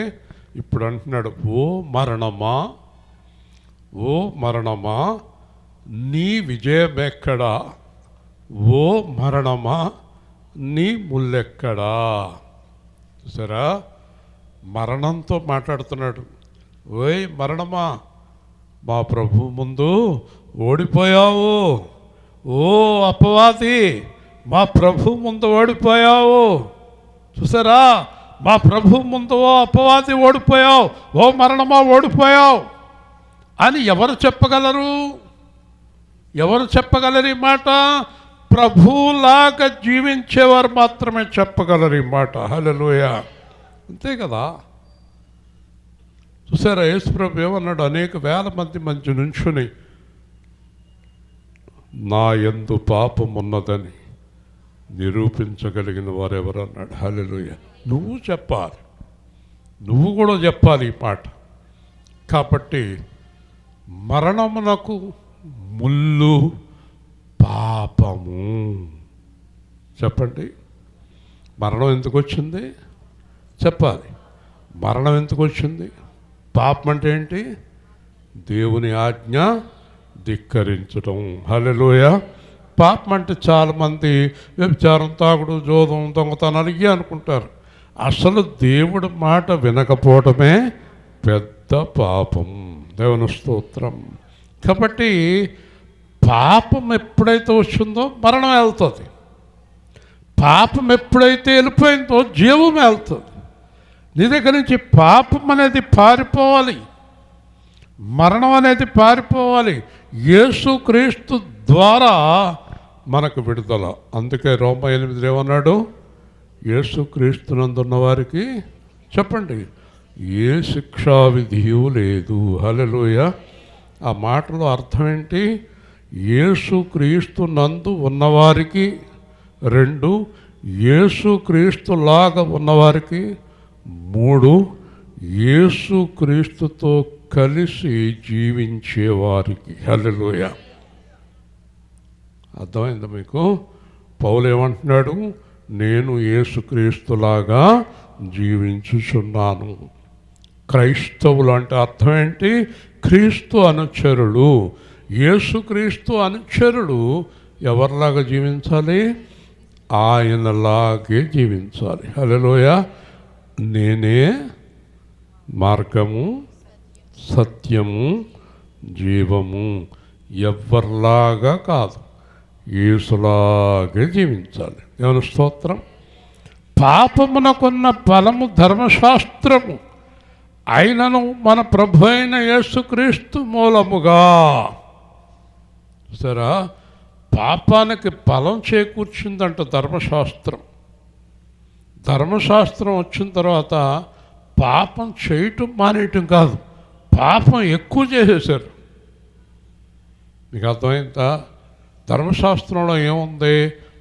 ఇప్పుడు అంటున్నాడు, ఓ మరణమా నీ విజయం ఎక్కడా? ఓ మరణమా నీ ముల్లెక్కడా? చూసారా, మరణంతో మాట్లాడుతున్నాడు. ఓయ్ మరణమా, మా ప్రభు ముందు ఓడిపోయావు. ఓ అపవాది, మా ప్రభు ముందు ఓడిపోయావు. చూసారా, మా ప్రభు ముందు ఓ అపవాది ఓడిపోయావు, ఓ మరణమా ఓడిపోయావు అని ఎవరు చెప్పగలరు? ఎవరు చెప్పగలరు ఈ మాట? ప్రభువులాగా జీవించేవారు మాత్రమే చెప్పగలరు ఈ మాట. హల్లెలూయా. అంతే కదా. చూసారా, యేసు ప్రభు ఏమన్నాడు? అనేక వేల మంది మధ్య నుంచుని నా యందు పాపం ఉన్నదని నిరూపించగలిగిన వారు ఎవరు అన్నాడు. హల్లెలూయా. నువ్వు చెప్పాలి, నువ్వు కూడా చెప్పాలి ఈ మాట. కాబట్టి మరణమునకు ముల్లు పాపము. చెప్పండి, మరణం ఎందుకు వచ్చింది? చెప్పాలి. మరణం ఎందుకు వచ్చింది? పాపం అంటే ఏంటి? దేవుని ఆజ్ఞ ధిక్కరించడం. హల్లెలూయా. పాపం అంటే చాలామంది వ్యభిచారం, తాగుడు, జోదం, దొంగతనాలు ఇవి అనుకుంటారు. అసలు దేవుడి మాట వినకపోవడమే పెద్ద పాపం. దేవుని స్తోత్రం. కాబట్టి పాపం ఎప్పుడైతే వచ్చిందో మరణం వెళ్తుంది. పాపం ఎప్పుడైతే వెళ్ళిపోయిందో జీవం వెళ్తుంది. నీ దగ్గర నుంచి పాపం అనేది పారిపోవాలి, మరణం అనేది పారిపోవాలి. యేసుక్రీస్తు ద్వారా మనకు విడుదల. అందుకే రోమా 8 ఏమన్నాడు? యేసుక్రీస్తునందున్న వారికి చెప్పండి ఏ శిక్షా విధియు లేదు. హల్లెలూయా. ఆ మాటలో అర్థం ఏంటి? యేసుక్రీస్తు నందు ఉన్నవారికి 2, యేసుక్రీస్తులాగా ఉన్నవారికి 3, యేసుక్రీస్తుతో కలిసి జీవించేవారికి. హల్లెలూయా. అర్థమైందా మీకు? పౌలు ఏమంటున్నాడు? నేను యేసుక్రీస్తులాగా జీవించుచున్నాను. క్రైస్తవులు అంటే అర్థం ఏంటి? క్రీస్తు అనుచరులు. యేసుక్రీస్తు అనుచరులు ఎవరిలాగా జీవించాలి? ఆయనలాగే జీవించాలి. హల్లెలూయా. నేనే మార్గము, సత్యము, జీవము. ఎవరిలాగా కాదు, యేసులాగే జీవించాలి. దేవుని స్తోత్రం. పాపమునకున్న ఫలము ధర్మశాస్త్రము, అయినను మన ప్రభు అయిన యేసుక్రీస్తు మూలముగా. సరే, పాపానికి ఫలం చేకూర్చిందంట ధర్మశాస్త్రం. ధర్మశాస్త్రం వచ్చిన తర్వాత పాపం చేయటం మానేయటం కాదు, పాపం ఎక్కువ చేసేసారు. మీకు అర్థమైందా? ధర్మశాస్త్రంలో ఏముంది?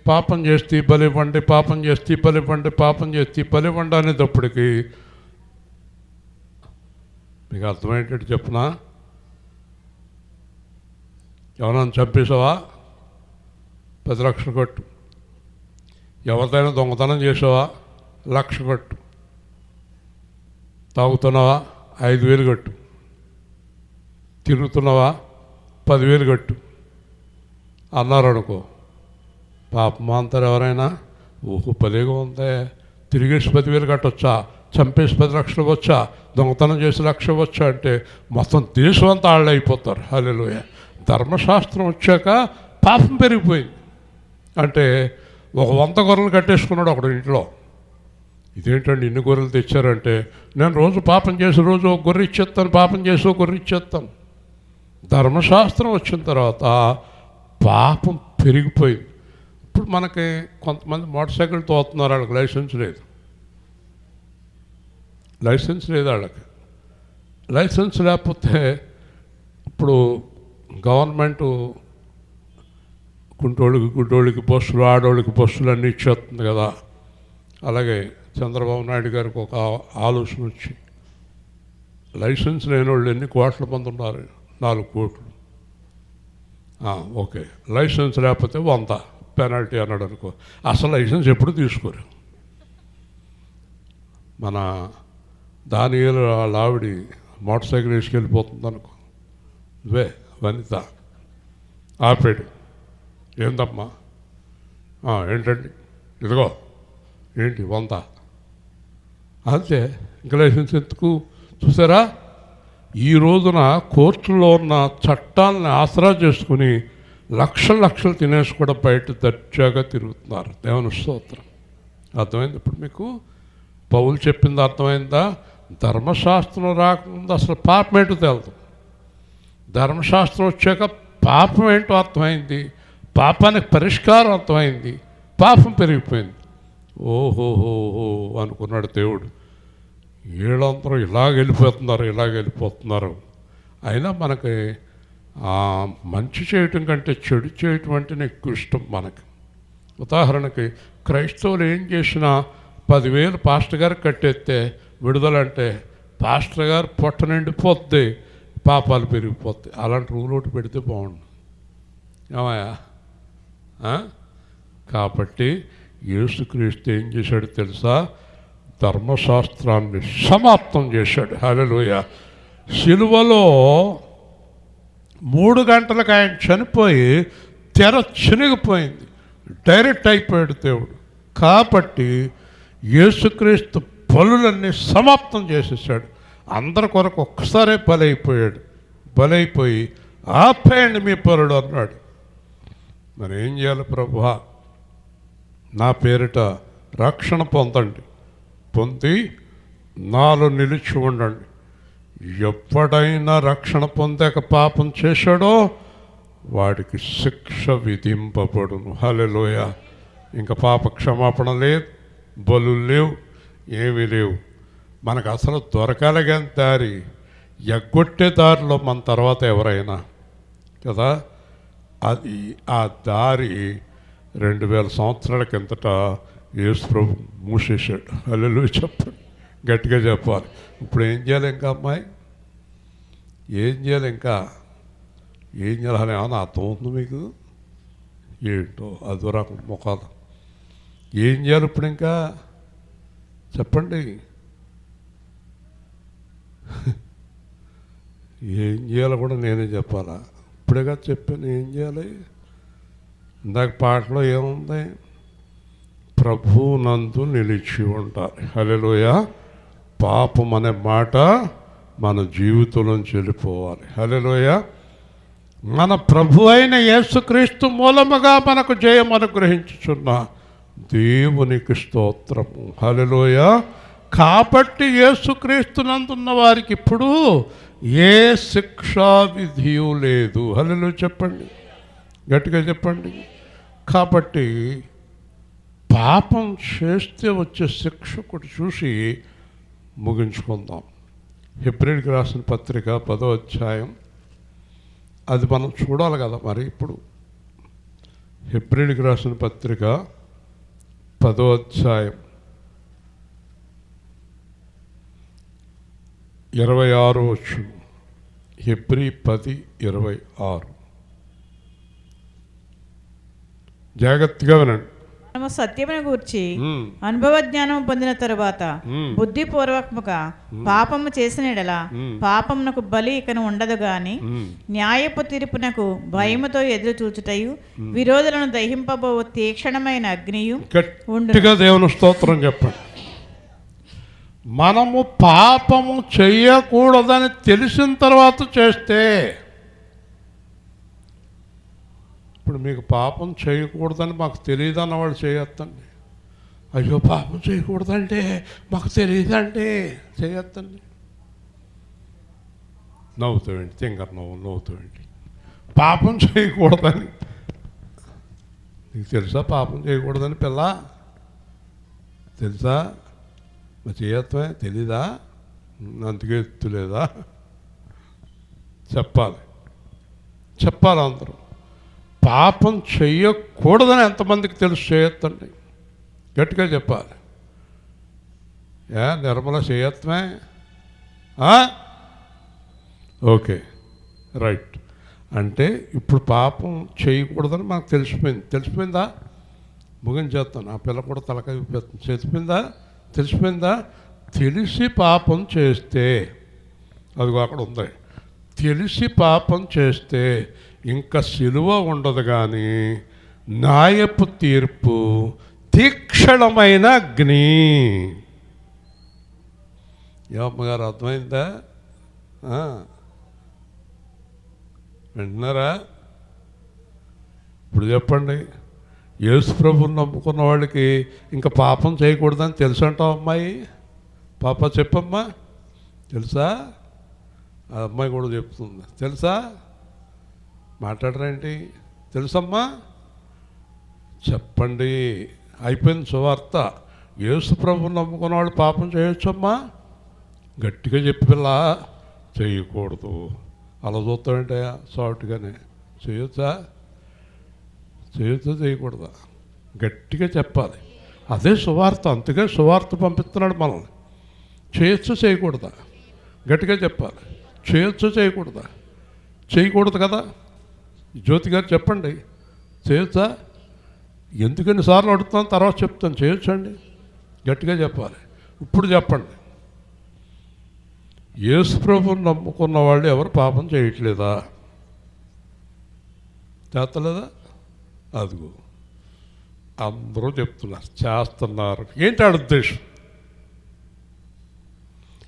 పాపం చేస్తే బలివ్వండి, పాపం చేస్తే బలివ్వండి, పాపం చేస్తే బలివ్వండి అనేటప్పటికీ మీకు అర్థమయ్యేటట్టు చెప్పునా? ఎవరైనా చంపేసావా? 10 లక్షలు కట్టు. ఎవరిదైనా దొంగతనం చేసావా? 1,00,000 కట్టు. తాగుతున్నావా? 5,000 కట్టు. తిరుగుతున్నావా? 10,000 కట్టు అన్నారు అనుకో. పాపం అంటారు ఎవరైనా. ఓహో, పదేగా ఉందే, తిరిగేసి 10,000 కట్టొచ్చా, చంపేసి 10 లక్షలు వచ్చా, దొంగతనం చేసి 1,00,000 వచ్చా అంటే మొత్తం దేశం అంతా ఆళ్ళు అయిపోతారు. హల్లెలూయా. ధర్మశాస్త్రం వచ్చాక పాపం పెరిగిపోయింది. అంటే ఒక 100 గొర్రెలు కట్టేసుకున్నాడు ఒకడు ఇంట్లో. ఇదేంటండి ఇన్ని గొర్రెలు తెచ్చారంటే, నేను రోజు పాపం చేసి రోజు ఒక గొర్రె ఇచ్చేస్తాను, పాపం చేసి ఒక గొర్రె ఇచ్చేస్తాను. ధర్మశాస్త్రం వచ్చిన తర్వాత పాపం పెరిగిపోయింది. ఇప్పుడు మనకి కొంతమంది మోటార్ సైకిల్ తోస్తున్నారు, వాళ్ళకి లైసెన్స్ లేదు. లైసెన్స్ లేదు వాళ్ళకి. లైసెన్స్ లేకపోతే ఇప్పుడు గవర్నమెంటు గుంటోళ్ళకి బస్సులు, ఆడోళ్ళకి బస్సులు అన్నీ ఇచ్చేస్తుంది కదా. అలాగే చంద్రబాబు నాయుడు గారికి ఒక ఆలోచన వచ్చి, లైసెన్స్ లేని వాళ్ళు ఎన్ని కోట్ల మంది ఉన్నారు? 4 కోట్లు. ఓకే, లైసెన్స్ లేకపోతే 100 పెనాల్టీ అన్నాడు అనుకో. అసలు లైసెన్స్ ఎప్పుడు తీసుకోరు. మన దానియేలు వాళ్ళ ఆవిడ మోటార్ సైకిల్ వేసుకెళ్ళిపోతుంది అనుకో, వే వనిత ఆపాడు. ఏందమ్మా? ఏంటండి? ఇదిగో ఏంటి 100 అంతే. ఇంకా లైసెన్స్ ఎందుకు? చూసారా, ఈ రోజున కోర్టులో ఉన్న చట్టాలని ఆసరా చేసుకుని లక్షలు తినేసి కూడా బయట దర్జాగా తిరుగుతున్నారు. దేవుని స్తోత్రం. అర్థమైంది ఇప్పుడు మీకు? పౌలు చెప్పింది అర్థమైందా? ధర్మశాస్త్రం రాకముందు అసలు పాపం ఏంటో తెలుదు, ధర్మశాస్త్రం వచ్చాక పాపం ఏంటో అర్థమైంది, పాపానికి పరిష్కారం అర్థమైంది, పాపం పెరిగిపోయింది. ఓహోహోహో అనుకున్నాడు దేవుడు, వీళ్ళందరూ ఇలాగెళ్ళిపోతున్నారు. అయినా మనకి మంచి చేయటం కంటే చెడు చేయటం అంటేనే ఎక్కువ ఇష్టం మనకి. ఉదాహరణకి క్రైస్తవులు ఏం చేసినా 10,000 పాస్టర్ గారికి కట్టేస్తే విడుదలంటే పాస్టర్ గారు పొట్ట నిండిపోద్ది, పాపాలు పెరిగిపోతాయి. అలాంటి రూల్ ఒకటి పెడితే బాగుండు ఏమయ్యా. కాబట్టి యేసుక్రీస్తు ఏం చేశాడు తెలుసా? ధర్మశాస్త్రాన్ని సమాప్తం చేశాడు. హల్లెలూయా. సిలువలో 3 గంటలకు ఆయన చనిపోయి తెర చినిగిపోయింది, డైరెక్ట్ అయిపోయాడు దేవుడు. కాబట్టి యేసుక్రీస్తు బలులన్నీ సమాప్తం చేసేసాడు. అందరి కొరకు ఒక్కసారే బలైపోయి ఆపేయండి మీ పరుడు అన్నాడు. మరి ఏం చేయాలి? ప్రభువా, నా పేరిట రక్షణ పొంది నాలో నిలిచి ఉండండి. ఎప్పుడైనా రక్షణ పొందాక పాపం చేశాడో వాడికి శిక్ష విధింపబడును. హల్లెలూయా. ఇంకా పాప క్షమాపణ లేదు, బలు లేవు, ఏమీ లేవు. మనకు అసలు దొరకాలిగాని దారి, ఎగ్గొట్టే దారిలో మన తర్వాత ఎవరైనా కదా. అది ఆ దారి 2000 సంవత్సరాల కిందట యేసు ప్రభు మూసేశాడు. హల్లెలూయా. చెప్పండి, గట్టిగా చెప్పాలి. ఇప్పుడు ఏం చేయాలి ఇంకా అమ్మాయి? ఏం చేయాలి ఇంకా? ఏం చేయాలని ఏమన్నా అర్థమవుతుంది మీకు? ఏంటో అదో రకం ముఖాలు. ఏం చేయాలి ఇప్పుడు ఇంకా చెప్పండి? ఏం చేయాలో కూడా నేనే చెప్పాలా? ఇప్పుడేగా చెప్పాను ఏం చేయాలి. ఇందాక పాటలో ఏముంది? ప్రభువు నందు నిలిచి ఉంటారు. హల్లెలూయా. పాపం అనే మాట మన జీవితంలోంచి వెళ్ళిపోవాలి. హల్లెలూయా. మన ప్రభు అయిన యేసుక్రీస్తు మూలముగా మనకు జయం అనుగ్రహించుచున్న దేవునికి స్తోత్రము. హల్లెలూయా. కాబట్టి యేసుక్రీస్తు నందున్న వారికి ఇప్పుడు ఏ శిక్షా విధియు లేదు. హల్లెలూయా. చెప్పండి, గట్టిగా చెప్పండి. కాబట్టి పాపం చేస్తే వచ్చే శిక్ష ఒకటి చూసి ముగించుకుందాం. హెబ్రీయులకు రాసిన పత్రిక 10వ అధ్యాయం, అది మనం చూడాలి కదా. మరి ఇప్పుడు హెబ్రీయులకు రాసిన పత్రిక 10వ అధ్యాయం 26వ వచనం. హెబ్రీ 10:26. జాగ్రత్తగా వినండి. మనము సత్యమును గూర్చి అనుభవ జ్ఞానం పొందిన తరువాత బుద్ధిపూర్వకముగా పాపము చేసిన ఎడల పాపమునకు బలి ఇకను ఉండదు గాని న్యాయపు తీర్పునకు భయముతో ఎదురు చూచుటయు విరోధులను దహింపబో తీక్షణమైన అగ్నియు గట్టిగా దేవుని స్తోత్రం చెప్పండి. మనము పాపము చెయ్యకూడదని తెలిసిన తర్వాత చేస్తే, ఇప్పుడు మీకు పాపం చేయకూడదని మాకు తెలియదు అన్నవాళ్ళు చేయొద్దండి. అయ్యో పాపం చేయకూడదంటే మాకు తెలియదండి, చేయొద్దండి. నవ్వుతామండి, తింగర్ నవ్వుతామండి. పాపం చేయకూడదని నీకు తెలుసా? పాపం చేయకూడదని పిల్ల తెలుసా? మరి చేయత్వే తెలీదా? అందుకే ఎత్తులేదా? చెప్పాలి అందరూ. పాపం చెయ్యకూడదని ఎంతమందికి తెలుసు? చేయొద్దండి, గట్టిగా చెప్పాలి. నిర్మల చేయత్వే? Okay, right. అంటే ఇప్పుడు పాపం చేయకూడదని మనకు తెలిసిపోయిందా? ముగించేస్తాను. ఆ పిల్ల కూడా తలకాయ తెలిసిపోయిందా? తెలిసి పాపం చేస్తే, అదిగో అక్కడ ఉంది, తెలిసి పాపం చేస్తే ఇంకా సిలువ ఉండదు కానీ న్యాయపు తీర్పు, తీక్షణమైన అగ్ని. అమ్మగారు అర్థమైందా? వింటున్నారా? ఇప్పుడు చెప్పండి. యేసు ప్రభువుని నమ్ముకున్న వాళ్ళకి ఇంకా పాపం చేయకూడదని తెలుసు అంటావు అమ్మాయి? పాప చెప్పమ్మా, తెలుసా? ఆ అమ్మాయి కూడా చెప్తుంది, తెలుసా? మాట్లాడరేంటి? తెలుసమ్మా, చెప్పండి. అయిపోయింది సువార్త. యేసు ప్రభువుని నమ్ముకున్న వాళ్ళు పాపం చేయొచ్చమ్మా? గట్టిగా చెప్పి పిల్ల, చేయకూడదు. అలా చూస్తామంటాయా? సాఫ్ట్గానే చేయొచ్చా? చేయొచ్చా చేయకూడదా? గట్టిగా చెప్పాలి. అదే సువార్త. అందుకే సువార్త పంపిస్తున్నాడు మనల్ని. చేయొచ్చు చేయకూడదా? గట్టిగా చెప్పాలి. చేయొచ్చు చేయకూడదా? చేయకూడదు కదా. జ్యోతి గారు చెప్పండి, చేయొచ్చా? ఎందుకని సార్లు అడుగుతాను, తర్వాత చెప్తాను. చేయొచ్చండి, గట్టిగా చెప్పాలి. ఇప్పుడు చెప్పండి, యేసు ప్రభువుని నమ్ముకున్న వాళ్ళు ఎవరు పాపం చేయట్లేదా? చేస్తలేదా? అదిగో అందరూ చెప్తున్నారు చేస్తున్నారు. ఏంటి ఆడ ఉద్దేశం?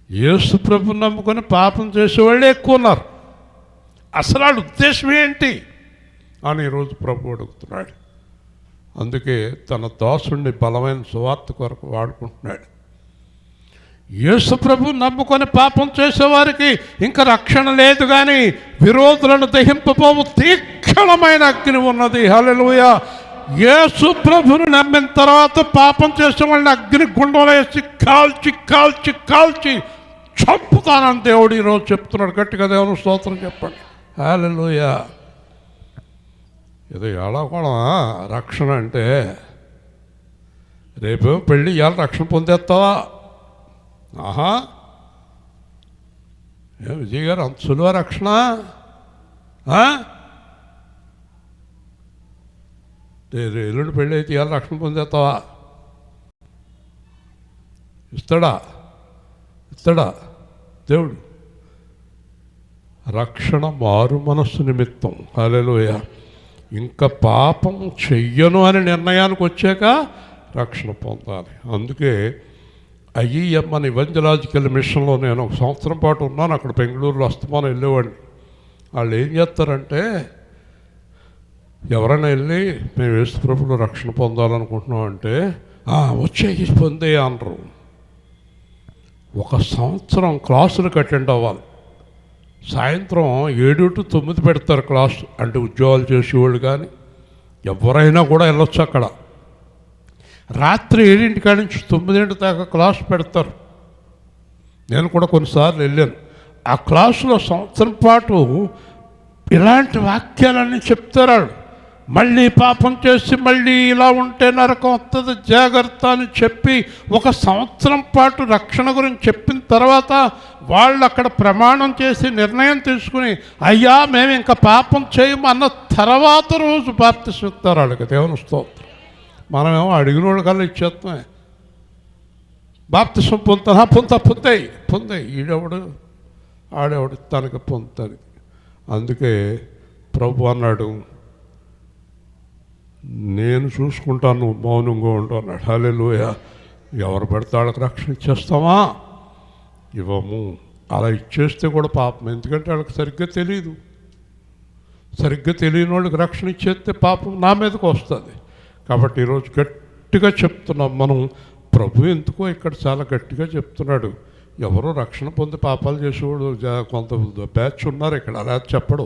యేసు ప్రభువుని నమ్ముకొని పాపం చేసేవాళ్ళే ఎక్కువ ఉన్నారు. అసలు ఆడ ఉద్దేశం ఏంటి అని ఈరోజు ప్రభు అడుగుతున్నాడు. అందుకే తన దాసుడిని బలమైన సువార్త కొరకు వాడుకుంటున్నాడు. యేసు ప్రభువుని నమ్ముకొని పాపం చేసేవారికి ఇంకా రక్షణ లేదు, కానీ విరోధులను దహింపబోవు తీక్షణమైన అగ్ని ఉన్నది. హల్లెలూయా. యేసు ప్రభువుని నమ్మిన తర్వాత పాపం చేసే వాళ్ళని అగ్ని గుండంలో వేసి కాల్చి కాల్చి కాల్చి చంపుతానని దేవుడు ఈరోజు చెప్తున్నాడు. గట్టిగా దేవుని స్తోత్రం చెప్పండి. హల్లెలూయా. ఇది ఎలా కూడా రక్షణ అంటే, రేపేమో పెళ్ళి ఇవాళ రక్షణ పొందేస్తావా? ఆహా, విజయ్ గారు అంత సులువ రక్షణ? ఎల్లుండి పెళ్ళి అయితే ఇవాళ రక్షణ పొందేస్తావా? ఇస్తాడా? దేవుడు రక్షణ మారు మనస్సు నిమిత్తం. హల్లెలూయా. ఇంకా పాపం చెయ్యను అనే నిర్ణయానికి వచ్చాక రక్షణ పొందాలి. అందుకే ఐఈఎం అని ఈవంజెలాజికల్ మిషన్లో నేను 1 సంవత్సరం పాటు ఉన్నాను. అక్కడ బెంగళూరులో అస్తమానం వెళ్ళేవాడిని. వాళ్ళు ఏం చేస్తారంటే, ఎవరైనా వెళ్ళి మేము యేసు ప్రభువులో రక్షణ పొందాలనుకుంటున్నాం అంటే వచ్చేసి పొందే అనరు. 1 సంవత్సరం క్లాసులకు అటెండ్ అవ్వాలి. సాయంత్రం 7 to 9 పెడతారు క్లాస్. అంటే ఉద్యోగాలు చేసేవాళ్ళు కానీ ఎవరైనా కూడా వెళ్ళొచ్చు. అక్కడ రాత్రి 7 కాడి నుంచి 9 దాకా క్లాస్ పెడతారు. నేను కూడా కొన్నిసార్లు వెళ్ళాను. ఆ క్లాసులో 1 సంవత్సరం పాటు ఇలాంటి వాక్యాలన్నీ చెప్తారు. మళ్ళీ పాపం చేసి మళ్ళీ ఇలా ఉంటే నరకం వస్తుంది, జాగ్రత్త అని చెప్పి 1 సంవత్సరం పాటు రక్షణ గురించి చెప్పిన తర్వాత వాళ్ళు అక్కడ ప్రమాణం చేసి నిర్ణయం తీసుకుని, అయ్యా మేము ఇంకా పాపం చేయము అన్న తర్వాత రోజు బాప్తిసం ఇస్తారు వాళ్ళకి. దేవుని స్తోత్రం. మనమేమో అడిగిన వాడు కల్లా ఇచ్చేస్తామే. బాప్తిసం పొందాయి ఈడెవడు ఆడెవడు తనకి పొందుతుంది. అందుకే ప్రభు అన్నాడు, నేను చూసుకుంటాను, మౌనంగా ఉండు అన్నాడు. హల్లెలూయా. ఎవరు పడితే వాళ్ళకి రక్షణ ఇచ్చేస్తామా? ఇవ్వము. అలా ఇచ్చేస్తే కూడా పాపం. ఎందుకంటే వాళ్ళకి సరిగ్గా తెలియదు. సరిగ్గా తెలియని వాళ్ళకి రక్షణ ఇచ్చేస్తే పాపం నా మీదకి వస్తుంది. కాబట్టి ఈరోజు గట్టిగా చెప్తున్నాం మనం. ప్రభు ఎందుకో ఇక్కడ చాలా గట్టిగా చెప్తున్నాడు. ఎవరో రక్షణ పొంది పాపాలు చేసేవాడు కొంత బ్యాచ్ ఉన్నారు ఇక్కడ, అలా చెప్పడు.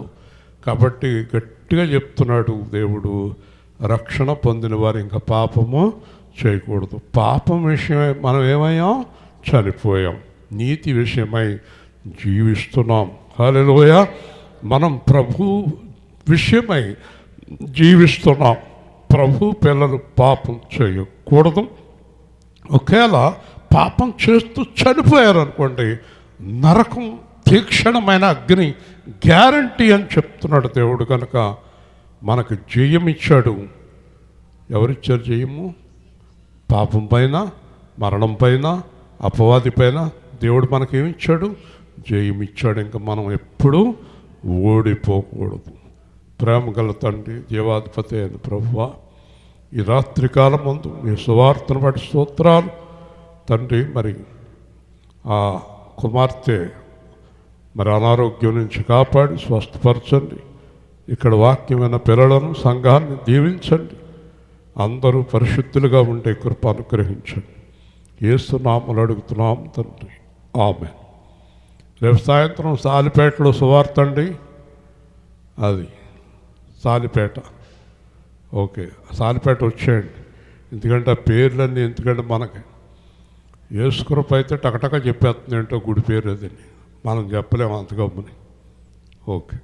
కాబట్టి గట్టిగా చెప్తున్నాడు దేవుడు, రక్షణ పొందిన వారు ఇంకా పాపము చేయకూడదు. పాపం విషయమై మనం ఏమయ్యాం? చనిపోయాం. నీతి విషయమై జీవిస్తున్నాం. హల్లెలూయా. మనం ప్రభు విషయమై జీవిస్తున్నాం. ప్రభు పిల్లలు పాపం చేయకూడదు. ఒకవేళ పాపం చేస్తూ చనిపోయారు అనుకోండి, నరకం తీక్షణమైన అగ్ని గ్యారంటీ అని చెప్తున్నాడు దేవుడు. కనుక మనకు జయం ఇచ్చాడు. ఎవరిచ్చారు జయము? పాపం పైన, మరణం పైన, అపవాది పైన దేవుడు మనకేమిచ్చాడు? జయం ఇచ్చాడు. ఇంకా మనం ఎప్పుడూ ఓడిపోకూడదు. ప్రేమ గల తండ్రి, జీవాధిపతి అయిన ప్రభువా, ఈ రాత్రికాలం ముందు మీ సువార్తను బట్టి స్తోత్రాలు తండ్రి. మరి ఆ కుమార్తె మరి అనారోగ్యం నుంచి కాపాడి స్వస్థపరచండి. ఇక్కడ వాక్యమైన పిల్లలను, సంఘాన్ని దీవించండి. అందరూ పరిశుద్ధులుగా ఉండే కృప అనుగ్రహించండి. యేసునామములో అడుగుతున్నాం తండ్రి, ఆమేన్. రేపు సాయంత్రం సాలిపేటలో సువార్త అండి, అది సాలిపేట. ఓకే, సాలిపేట వచ్చేయండి. ఎందుకంటే ఆ పేర్లన్నీ, ఎందుకంటే మనకి యేసుకృప అయితే టకటక చెప్పేస్తుంది ఏంటో గుడి పేరు అదని, మనం చెప్పలేము అంత గమ్ముని. ఓకే.